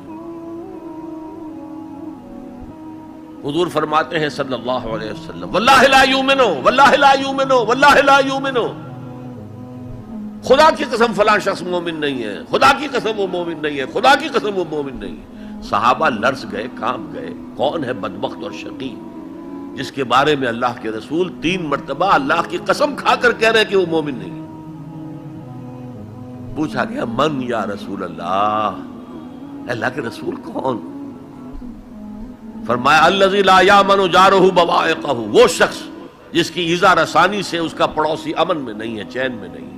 Speaker 1: حضور فرماتے ہیں صلی اللہ علیہ وسلم واللہ لا یؤمنو واللہ لا یؤمنو واللہ لا یؤمنو، خدا کی قسم فلاں شخص مومن نہیں ہے، خدا کی قسم وہ مومن نہیں ہے، خدا کی قسم وہ مومن نہیں ہے۔ صحابہ لرز گئے، کانپ گئے، کون ہے بدبخت اور شقی جس کے بارے میں اللہ کے رسول 3 مرتبہ اللہ کی قسم کھا کر کہہ رہے کہ وہ مومن نہیں ہے؟ پوچھا گیا من یا رسول اللہ، اللہ کے رسول کون؟ فرمایا الذی لا یامن جارہ بوائقہ، وہ شخص جس کی ایذا رسانی سے اس کا پڑوسی امن میں نہیں ہے، چین میں نہیں ہے۔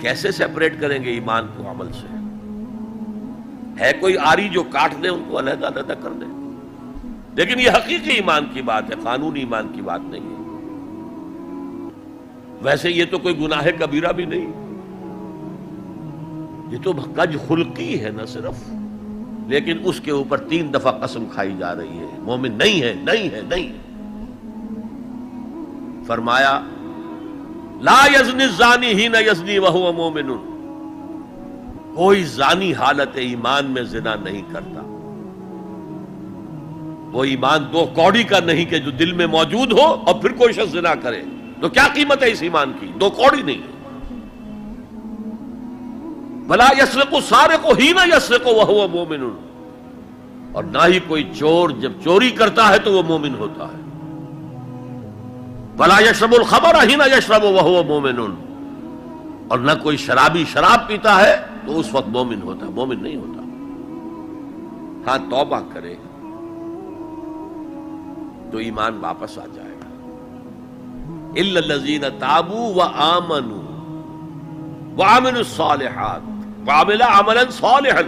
Speaker 1: کیسے سیپریٹ کریں گے ایمان کو عمل سے؟ ہے کوئی آری جو کاٹ دے ان کو علیحدہ علیحدہ کر دے؟ لیکن یہ حقیقی ایمان کی بات ہے، قانونی ایمان کی بات نہیں ہے۔ ویسے یہ تو کوئی گناہ کبیرہ بھی نہیں، یہ تو کج خلقی ہے نہ صرف، لیکن اس کے اوپر 3 دفعہ قسم کھائی جا رہی ہے، مومن نہیں ہے، نہیں ہے، نہیں ہے۔ فرمایا لا یزنی الزانی حین یزنی وہو مومن، کوئی زانی حالت ایمان میں زنا نہیں کرتا۔ وہ ایمان 2 کوڑی کا نہیں کہ جو دل میں موجود ہو اور پھر کوئی شخص زنا کرے، تو کیا قیمت ہے اس ایمان کی؟ 2 کوڑی نہیں ہے۔ ولا یسرق السارق حین یسرق وہو مومن، اور نہ ہی کوئی چور جب چوری کرتا ہے تو وہ مومن ہوتا ہے۔ ولا یشرب الخمر حین یشرب وہو مومن، اور نہ کوئی شرابی شراب پیتا ہے تو اس وقت مومن ہوتا ہے، مومن نہیں ہوتا۔ ہاں توبہ کرے تو ایمان واپس آ جائے گا۔ الا الذین تابوا وآمنوا وعملوا الصالحات وعملوا عملا صالحا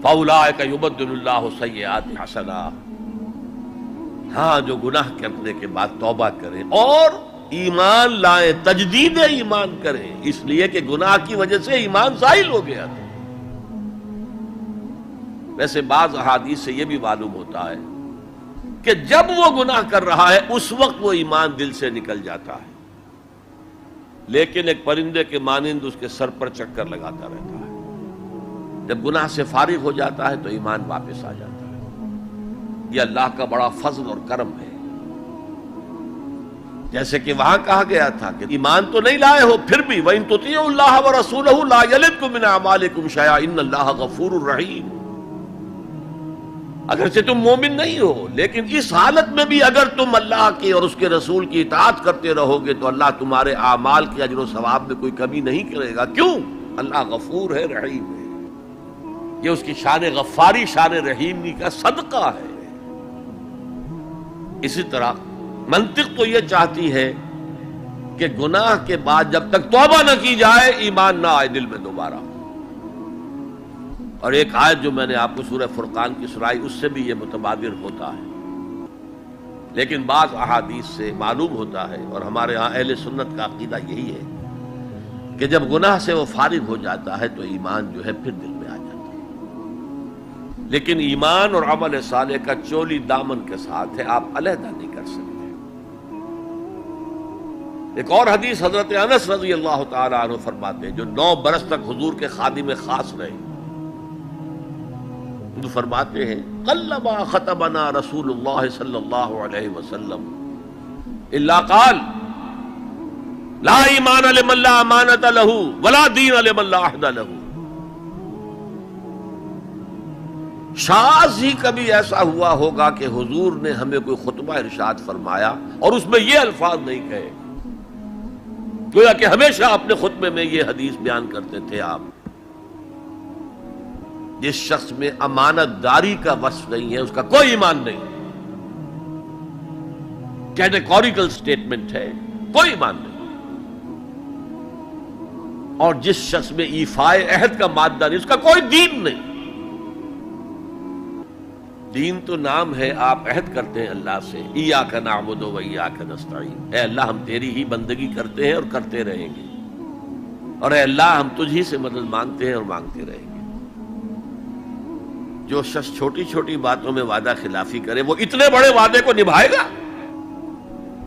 Speaker 1: فاولئک یبدل اللہ سیئات حسنات۔ ہاں جو گناہ کرنے کے بعد توبہ کریں اور ایمان لائیں، تجدید ایمان کریں، اس لیے کہ گناہ کی وجہ سے ایمان زائل ہو گیا تھا۔ ویسے بعض احادیث سے یہ بھی معلوم ہوتا ہے کہ جب وہ گناہ کر رہا ہے اس وقت وہ ایمان دل سے نکل جاتا ہے، لیکن ایک پرندے کے مانند اس کے سر پر چکر لگاتا رہتا ہے۔ جب گناہ سے فارغ ہو جاتا ہے تو ایمان واپس آ جاتا ہے۔ یہ اللہ کا بڑا فضل اور کرم ہے۔ جیسے کہ وہاں کہا گیا تھا کہ ایمان تو نہیں لائے ہو پھر بھی وَإِن تُطِيعُوا اللَّهَ وَرَسُولَهُ لَا يَلِدْكُم مِّنْ أَعْمَالِكُمْ شَيْئًا إِنَّ اللَّهَ غَفُورٌ رَحِيمٌ۔ اگرچہ تم مومن نہیں ہو، لیکن اس حالت میں بھی اگر تم اللہ کی اور اس کے رسول کی اطاعت کرتے رہو گے تو اللہ تمہارے اعمال کے اجر و ثواب میں کوئی کمی نہیں کرے گا۔ کیوں؟ اللہ غفور ہے، رحیم ہے۔ یہ اس کی شان غفاری، شان رحیمی کا صدقہ ہے۔ اسی طرح منطق تو یہ چاہتی ہے کہ گناہ کے بعد جب تک توبہ نہ کی جائے ایمان نہ آئے دل میں دوبارہ۔ اور ایک آیت جو میں نے آپ کو سورہ فرقان کی سنائی اس سے بھی یہ متبادر ہوتا ہے، لیکن بعض احادیث سے معلوم ہوتا ہے، اور ہمارے ہاں اہل سنت کا عقیدہ یہی ہے کہ جب گناہ سے وہ فارغ ہو جاتا ہے تو ایمان جو ہے پھر دل میں آ جاتا ہے۔ لیکن ایمان اور عمل صالح کا چولی دامن کے ساتھ ہے، آپ علیحدہ نہیں کر سکتے۔ ایک اور حدیث حضرت انس رضی اللہ تعالی عنہ فرماتے ہیں، جو 9 برس تک حضور کے خادم خاص رہے، جو فرماتے ہیں قلما خطبنا رسول اللہ صلی اللہ علیہ وسلم الا قال لا ایمان لمن لا امانۃ له ولا دین لمن لا عہد له۔ شاذ ہی کبھی ایسا ہوا ہوگا کہ حضور نے ہمیں کوئی خطبہ ارشاد فرمایا اور اس میں یہ الفاظ نہیں کہے، گویا کہ ہمیشہ اپنے خطبے میں یہ حدیث بیان کرتے تھے آپ، جس شخص میں امانت داری کا وصف نہیں ہے اس کا کوئی ایمان نہیں، کیٹیگوریکل سٹیٹمنٹ ہے، کوئی ایمان نہیں۔ اور جس شخص میں ایفائے عہد کا مادہ نہیں اس کا کوئی دین نہیں۔ دین تو نام ہے، آپ عہد کرتے ہیں اللہ سے، ایاک نعبد و ایاک نستعین، اے اللہ ہم تیری ہی بندگی کرتے ہیں اور کرتے رہیں گے، اور اے اللہ ہم تجھ ہی سے مدد مانگتے ہیں اور مانگتے رہیں گے۔ جو شخص چھوٹی چھوٹی باتوں میں وعدہ خلافی کرے وہ اتنے بڑے وعدے کو نبھائے گا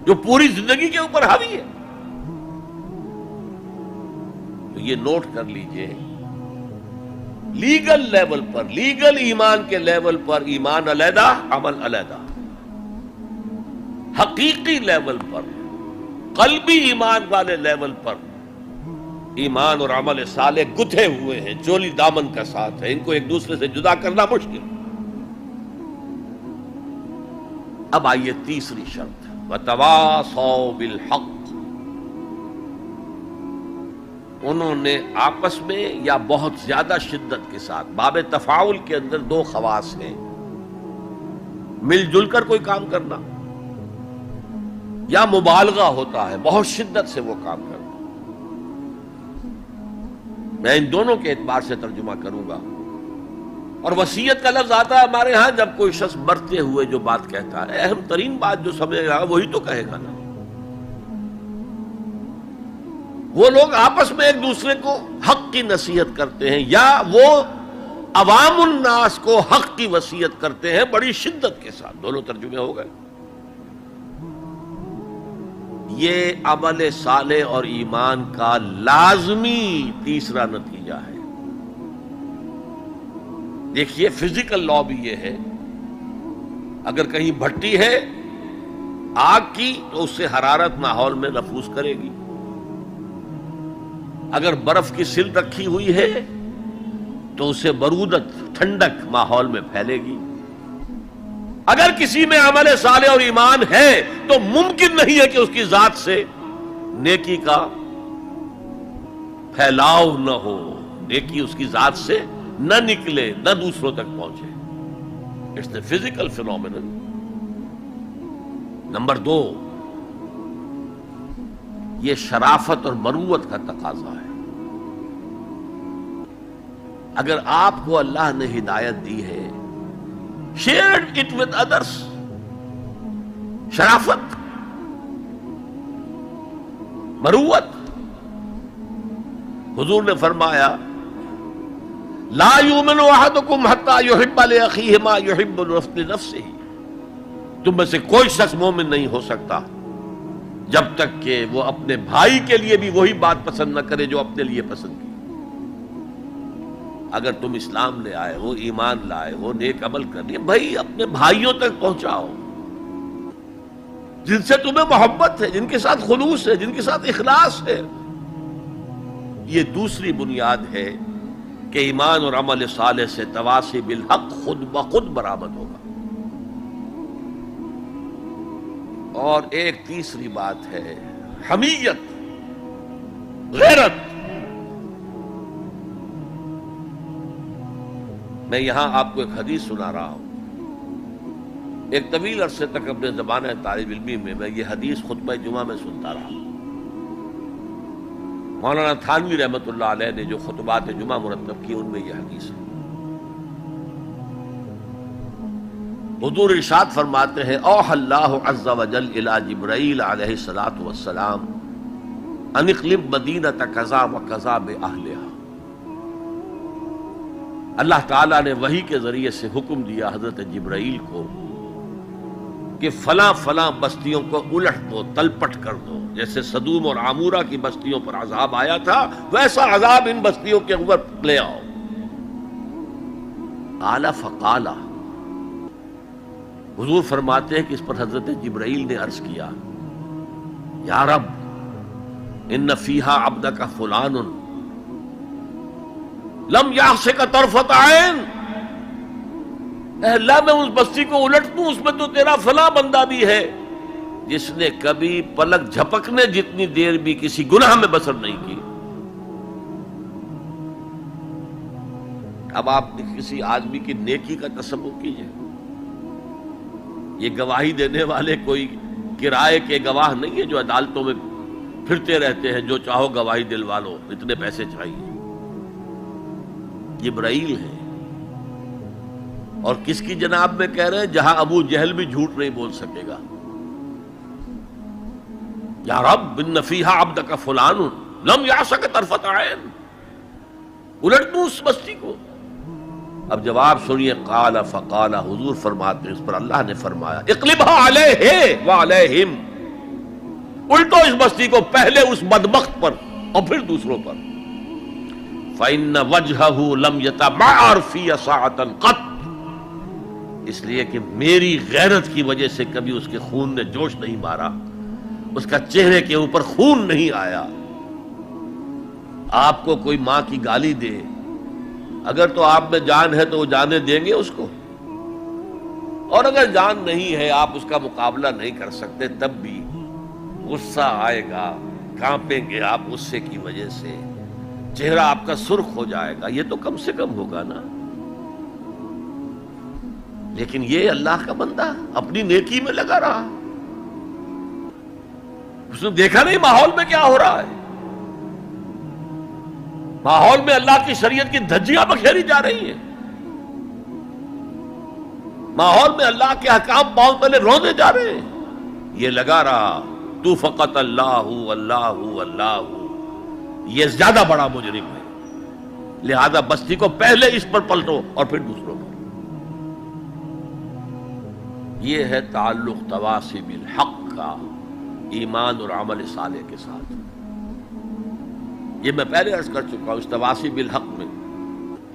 Speaker 1: جو پوری زندگی کے اوپر حاوی ہے؟ تو یہ نوٹ کر لیجئے، لیگل لیول پر، لیگل ایمان کے لیول پر ایمان علیحدہ، عمل علیحدہ۔ حقیقی لیول پر، قلبی ایمان والے لیول پر ایمان اور عمل صالح گتھے ہوئے ہیں، چولی دامن کا ساتھ ہے، ان کو ایک دوسرے سے جدا کرنا مشکل۔ اب آئیے تیسری شرط، وتواصوا بالحق۔ انہوں نے آپس میں یا بہت زیادہ شدت کے ساتھ، باب تفاعل کے اندر 2 خواص ہیں، مل جل کر کوئی کام کرنا یا مبالغہ ہوتا ہے، بہت شدت سے وہ کام کرنا۔ میں ان دونوں کے اعتبار سے ترجمہ کروں گا، اور وصیت کا لفظ آتا ہے ہمارے ہاں جب کوئی شخص مرتے ہوئے جو بات کہتا ہے، اہم ترین بات جو سمجھے گا وہی تو کہے گا نا۔ وہ لوگ آپس میں ایک دوسرے کو حق کی نصیحت کرتے ہیں یا وہ عوام الناس کو حق کی وصیت کرتے ہیں بڑی شدت کے ساتھ. دونوں ترجمے ہو گئے. یہ عمل صالح اور ایمان کا لازمی تیسرا نتیجہ ہے. دیکھیے فزیکل لا بھی یہ ہے، اگر کہیں بھٹی ہے آگ کی تو اس سے حرارت ماحول میں نفوذ کرے گی. اگر برف کی سل رکھی ہوئی ہے تو اسے برودت ٹھنڈک ماحول میں پھیلے گی. اگر کسی میں عمل صالح اور ایمان ہے تو ممکن نہیں ہے کہ اس کی ذات سے نیکی کا پھیلاؤ نہ ہو، نیکی اس کی ذات سے نہ نکلے، نہ دوسروں تک پہنچے. It's a physical phenomenon. Number 2، یہ شرافت اور مروت کا تقاضا ہے. اگر آپ کو اللہ نے ہدایت دی ہے، شیئر اٹ ود ادرس. شرافت، مروت. حضور نے فرمایا لا یؤمن احدکم حتی یحب لاخیہ ما یحب لنفسہ. تم میں سے کوئی شخص مومن نہیں ہو سکتا جب تک کہ وہ اپنے بھائی کے لیے بھی وہی بات پسند نہ کرے جو اپنے لیے پسند کی. اگر تم اسلام لے آئے ہو، ایمان لائے ہو، نیک عمل کر لیے، بھائی اپنے بھائیوں تک پہنچاؤ جن سے تمہیں محبت ہے، جن کے ساتھ خلوص ہے، جن کے ساتھ اخلاص ہے. یہ دوسری بنیاد ہے کہ ایمان اور عمل صالح سے تواصی بالحق خود بخود برآمد ہوگا. اور ایک تیسری بات ہے حمیت، غیرت. میں یہاں آپ کو ایک حدیث سنا رہا ہوں. ایک طویل عرصے تک اپنے زمانہ طالب علمی میں یہ حدیث خطبہ جمعہ میں سنتا رہا. مولانا تھانوی رحمۃ اللہ علیہ نے جو خطبات جمعہ مرتب کی ان میں یہ حدیث ہے. حضور ارشاد فرماتے ہیں اوحى اللہ عز وجل الی جبرائیل علیہ الصلوۃ والسلام ان اقلب مدینۃ کذا وکذا باہلھا. اللہ تعالیٰ نے وحی کے ذریعے سے حکم دیا حضرت جبرائیل کو کہ فلاں فلاں بستیوں کو الٹ دو، تلپٹ کر دو. جیسے صدوم اور عامورہ کی بستیوں پر عذاب آیا تھا ویسا عذاب ان بستیوں کے اوپر لے آؤ. قال فقال، حضور فرماتے ہیں کہ اس پر حضرت جبرائیل نے عرض کیا یا رب ان فیہا عبدک فلان لم یعصک طرفۃ عین. اے اللہ میں اس بستی کو الٹ دوں، اس میں تو تیرا فلاں بندہ بھی ہے جس نے کبھی پلک جھپکنے جتنی دیر بھی کسی گناہ میں بسر نہیں کی. اب آپ کسی آدمی کی نیکی کا تصور کیجئے. یہ گواہی دینے والے کوئی کرائے کے گواہ نہیں ہے جو عدالتوں میں پھرتے رہتے ہیں جو چاہو گواہی دلوا لو، اتنے پیسے چاہیے. جبرائیل ہے اور کس کی جناب میں کہہ رہے ہیں جہاں ابو جہل بھی جھوٹ نہیں بول سکے گا. یا رب ان فیہا عبدک فلان لم یعصک طرفۃ عین، الٹ دوں اس بستی کو. اب جواب سنیے. قال فقال، حضور فرماتے ہیں اس پر اللہ نے فرمایا اقلبھا علیہ وعلیہم، الٹو اس بستی کو پہلے اس بدبخت پر اور پھر دوسروں پر. فإن وجہہ لم یتمعر فی ساعۃ قط، اس لیے کہ میری غیرت کی وجہ سے کبھی اس کے خون نے جوش نہیں مارا، اس کا چہرے کے اوپر خون نہیں آیا. آپ کو کوئی ماں کی گالی دے، اگر تو آپ میں جان ہے تو وہ جانے دیں گے اس کو، اور اگر جان نہیں ہے آپ اس کا مقابلہ نہیں کر سکتے تب بھی غصہ آئے گا، کانپیں گے آپ غصے کی وجہ سے، چہرہ آپ کا سرخ ہو جائے گا. یہ تو کم سے کم ہوگا نا. لیکن یہ اللہ کا بندہ اپنی نیکی میں لگا رہا. اس نے دیکھا نہیں ماحول میں کیا ہو رہا ہے. ماحول میں اللہ کی شریعت کی دھجیاں بکھیری جا رہی ہیں. ماحول میں اللہ کے احکام پاؤں تلے روندے جا رہے ہیں. یہ لگا رہا تو فقط اللہ اللہ اللہ. یہ زیادہ بڑا مجرم ہے، لہذا بستی کو پہلے اس پر پلٹو اور پھر دوسروں پر۔ یہ ہے تعلق تواصی بالحق کا ایمان اور عمل صالح کے ساتھ۔ یہ میں پہلے عرض کر چکا ہوں، اس تواصی بالحق میں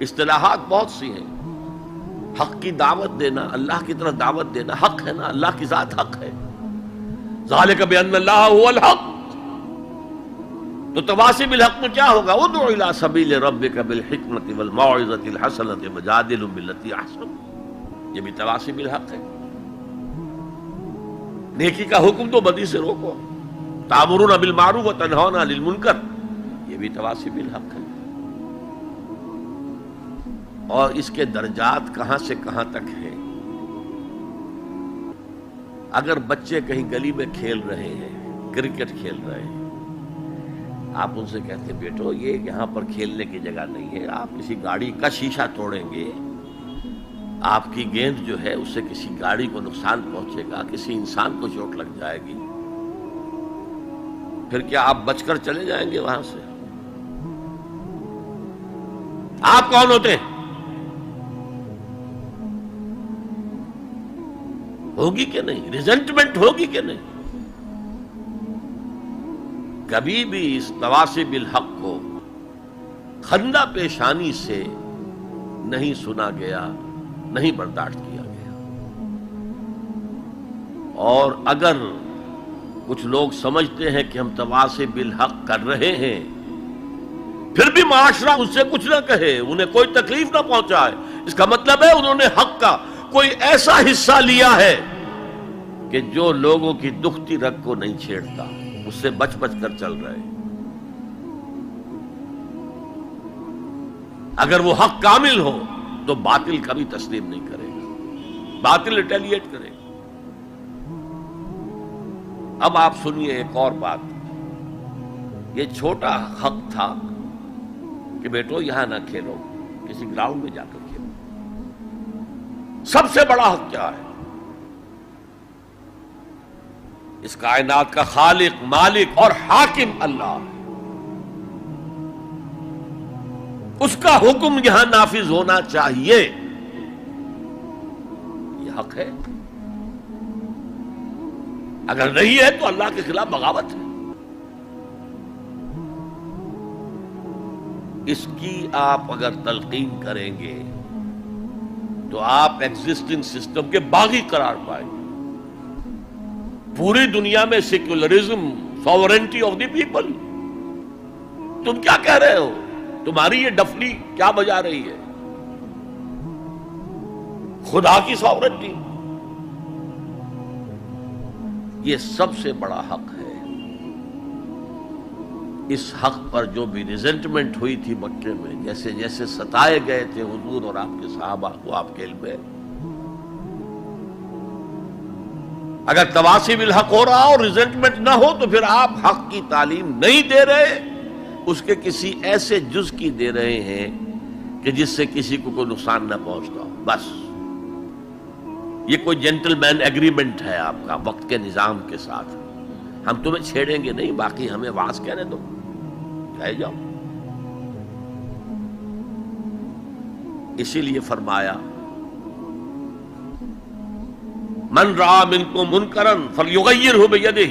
Speaker 1: اصطلاحات بہت سی ہیں۔ حق کی دعوت دینا، اللہ کی طرف دعوت دینا حق ہے نا، اللہ کی ذات حق ہے۔ ذالک بأن اللہ هو الحق، تو تواصی بالحق میں کیا ہوگا؟ ادع الی سبیل ربک بالحکمۃ والموعظۃ الحسنۃ وجادلھم باللتی احسن، یہ بھی تواصی بالحق ہے۔ نیکی کا حکم تو بدی سے روکو، تأمرون بالمعروف وتنہون عن المنکر، یہ بھی تواصی بالحق ہے۔ اور اس کے درجات کہاں سے کہاں تک ہیں؟ اگر بچے کہیں گلی میں کھیل رہے ہیں، کرکٹ کھیل رہے ہیں، آپ ان سے کہتے ہیں بیٹو یہ یہاں پر کھیلنے کی جگہ نہیں ہے، آپ کسی گاڑی کا شیشہ توڑیں گے، آپ کی گیند جو ہے اس سے کسی گاڑی کو نقصان پہنچے گا، کسی انسان کو چوٹ لگ جائے گی، پھر کیا آپ بچ کر چلے جائیں گے وہاں سے؟ آپ کون ہوتے ہیں؟ ہوگی کہ نہیں؟ ریزنٹمنٹ ہوگی کہ نہیں؟ کبھی بھی اس تواصی بالحق کو خندہ پیشانی سے نہیں سنا گیا، نہیں برداشت کیا گیا۔ اور اگر کچھ لوگ سمجھتے ہیں کہ ہم تواصی بالحق کر رہے ہیں، پھر بھی معاشرہ اس سے کچھ نہ کہے، انہیں کوئی تکلیف نہ پہنچائے، اس کا مطلب ہے انہوں نے حق کا کوئی ایسا حصہ لیا ہے کہ جو لوگوں کی دکھتی رگ کو نہیں چھیڑتا، اس سے بچ بچ کر چل رہے ہیں۔ اگر وہ حق کامل ہو تو باطل کبھی تسلیم نہیں کرے گا، باطل ریٹیلیٹ کرے گا۔ اب آپ سنیے ایک اور بات، یہ چھوٹا حق تھا کہ بیٹو یہاں نہ کھیلو، کسی گراؤنڈ میں جا کر کھیلو۔ سب سے بڑا حق کیا ہے؟ اس کائنات کا خالق، مالک اور حاکم اللہ، اس کا حکم یہاں نافذ ہونا چاہیے، یہ حق ہے۔ اگر نہیں ہے تو اللہ کے خلاف بغاوت ہے۔ اس کی آپ اگر تلقین کریں گے تو آپ ایگزسٹنگ سسٹم کے باغی قرار پائیں گے۔ پوری دنیا میں secularism, sovereignty of the people, تم کیا کہہ رہے ہو؟ تمہاری یہ ڈفلی کیا بجا رہی ہے؟ خدا کی ساورنٹی، یہ سب سے بڑا حق ہے۔ اس حق پر جو بھی ریزنٹمنٹ ہوئی تھی مکے میں، جیسے جیسے ستائے گئے تھے حضور اور آپ کے صحابہ، وہ آپ کے علم ہے۔ اگر تواصی بالحق ہو رہا اور ریزنٹمنٹ نہ ہو تو پھر آپ حق کی تعلیم نہیں دے رہے، اس کے کسی ایسے جز کی دے رہے ہیں کہ جس سے کسی کو کوئی نقصان نہ پہنچتا ہو۔ بس یہ کوئی جینٹل مین ایگریمنٹ ہے آپ کا وقت کے نظام کے ساتھ، ہم تمہیں چھیڑیں گے نہیں، باقی ہمیں واز کہنے دو، کہے جاؤ۔ اسی لیے فرمایا من رأى منکم منکرا فلیغیرہ بیدہ،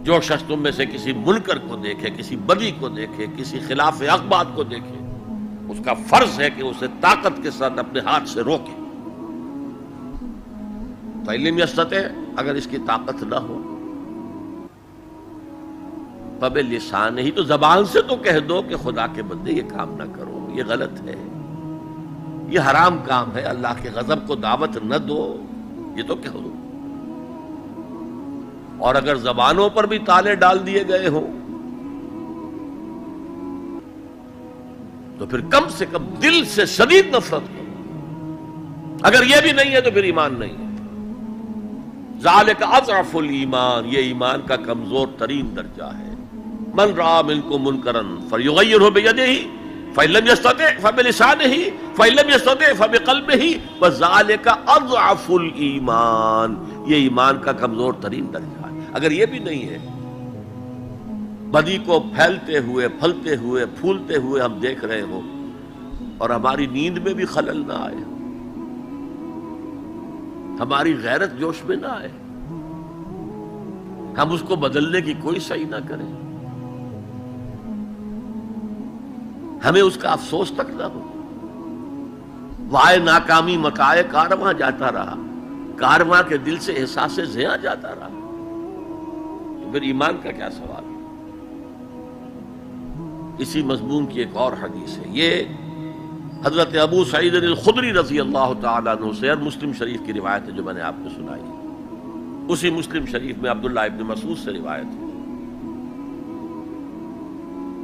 Speaker 1: جو شخص تم میں سے کسی منکر کو دیکھے، کسی بدی کو دیکھے، کسی خلاف حق بات کو دیکھے، اس کا فرض ہے کہ اسے طاقت کے ساتھ اپنے ہاتھ سے روکے۔ فإن لم یستطع، اگر اس کی طاقت نہ ہو، فبلسانہ، تو زبان سے تو کہہ دو کہ خدا کے بندے یہ کام نہ کرو، یہ غلط ہے، یہ حرام کام ہے، اللہ کے غضب کو دعوت نہ دو، یہ تو کہہ دو۔ اور اگر زبانوں پر بھی تالے ڈال دیے گئے ہوں تو پھر کم سے کم دل سے شدید نفرت کرو۔ اگر یہ بھی نہیں ہے تو پھر ایمان نہیں ہے۔ ذالک اضعف الایمان، یہ ایمان کا کمزور ترین درجہ ہے۔ من رأى منکم منکرا فلیغیرہ بیدہ، فإن لم یستطع فبلسانہ، فإن لم یستطع فبقلبہ، وذالک اضعف الایمان، یہ ایمان کا کمزور ترین درجہ ہے۔ اگر یہ بھی نہیں ہے، بدی کو پھیلتے ہوئے، پھلتے ہوئے، پھولتے ہوئے ہم دیکھ رہے ہوں اور ہماری نیند میں بھی خلل نہ آئے، ہماری غیرت جوش میں نہ آئے، ہم اس کو بدلنے کی کوئی سعی نہ کریں، ہمیں اس کا افسوس تک نہ ہو۔ وائے ناکامی مکائے کارواں جاتا رہا، کارواں کے دل سے احساس زیاں جاتا رہا، تو پھر ایمان کا کیا سوال؟ اسی مضمون کی ایک اور حدیث ہے، یہ حضرت ابو سعید الخدری رضی اللہ تعالیٰ عنہ سے، اور مسلم شریف کی روایت ہے جو میں نے آپ کو سنائی، اسی مسلم شریف میں عبداللہ ابن مسعود سے روایت ہے۔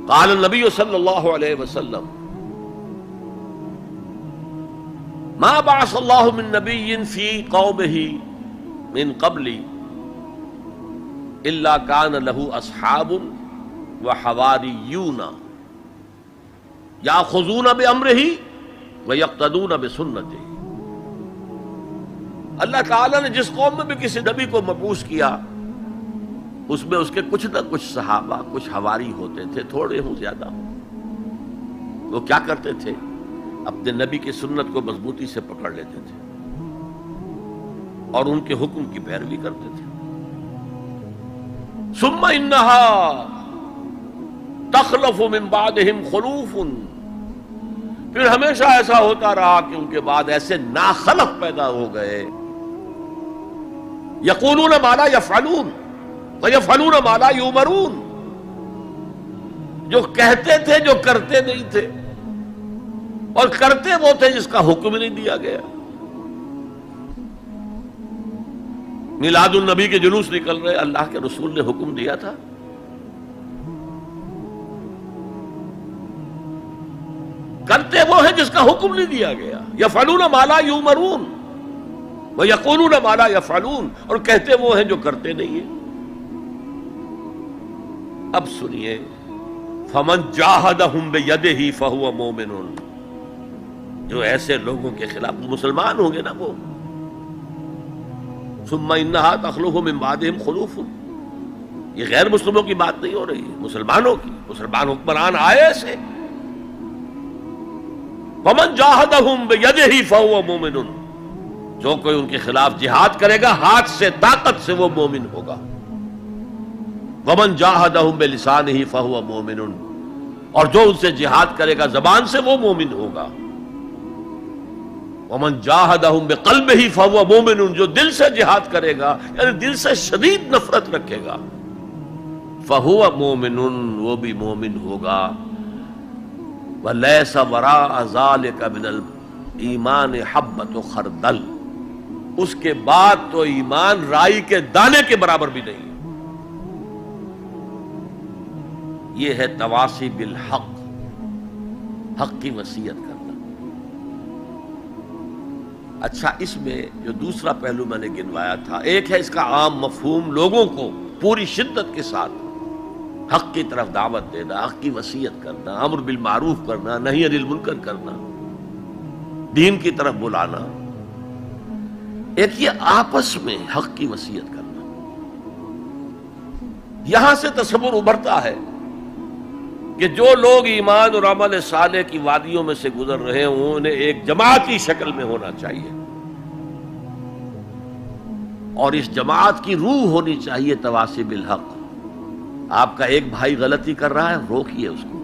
Speaker 1: قال النبی صلی اللہ علیہ وسلم ما بعث اللہ من نبی فی قومہ من قبلی الا کان لہ اصحاب وحواریون یاخذون بامرہ ویقتدون بسنتہ۔ اللہ تعالیٰ نے جس قوم میں بھی کسی نبی کو مبعوث کیا، اس میں اس کے کچھ نہ کچھ صحابہ، کچھ حواری ہوتے تھے، تھوڑے ہوں زیادہ ہوں۔ وہ کیا کرتے تھے؟ اپنے نبی کی سنت کو مضبوطی سے پکڑ لیتے تھے اور ان کے حکم کی پیروی کرتے تھے۔ ثم انہا تخلف من بعدہم خلوف، پھر ہمیشہ ایسا ہوتا رہا کہ ان کے بعد ایسے ناخلف پیدا ہو گئے، یقولون ما لا یفعلون ویفعلون ما لا یؤمرون، جو کہتے تھے جو کرتے نہیں تھے، اور کرتے وہ تھے جس کا حکم نہیں دیا گیا۔ میلاد النبی کے جلوس نکل رہے، اللہ کے رسول نے حکم دیا تھا؟ کرتے وہ ہیں جس کا حکم نہیں دیا گیا۔ یفعلون ما لا یؤمرون ویقولون ما لا یفعلون، اور کہتے وہ ہیں جو کرتے نہیں ہیں۔ اب سنیے، فمن جاہدہم بیدہ فہو مومن، جو ایسے لوگوں کے خلاف مسلمان ہوں گے نا وہ، ثم انہا تخلف من بعدہم خلوف، یہ غیر مسلموں کی بات نہیں ہو رہی ہے، مسلمانوں کی۔ مسلمان حکمران آئے ایسے، فمن جاہدہم بیدہ فہو مومن، جو کوئی ان کے خلاف جہاد کرے گا ہاتھ سے، طاقت سے، وہ مومن ہوگا۔ ومن جاہدہم بلسانہ فہو مومن، اور جو ان سے جہاد کرے گا زبان سے، وہ مومن ہوگا۔ ومن جاہدہم بقلبہ فہو مومن، جو دل سے جہاد کرے گا، یعنی دل سے شدید نفرت رکھے گا، فہو مومن، وہ بھی مومن ہوگا۔ ولیس وراء ذلک من الایمان حبۃ خردل، اس کے بعد تو ایمان رائی کے دانے کے برابر بھی نہیں۔ یہ ہے تواصی بالحق، حق کی وصیت کرنا۔ اچھا، اس میں جو دوسرا پہلو میں نے گنوایا تھا، ایک ہے اس کا عام مفہوم، لوگوں کو پوری شدت کے ساتھ حق کی طرف دعوت دینا، حق کی وصیت کرنا، امر بالمعروف کرنا، نہی عن المنکر کرنا، دین کی طرف بلانا۔ ایک یہ آپس میں حق کی وصیت کرنا۔ یہاں سے تصور ابھرتا ہے کہ جو لوگ ایمان اور عمل صالح کی وادیوں میں سے گزر رہے ہوں، انہیں ایک جماعتی شکل میں ہونا چاہیے، اور اس جماعت کی روح ہونی چاہیے تواصی بالحق۔ آپ کا ایک بھائی غلطی کر رہا ہے، روکیے اس کو،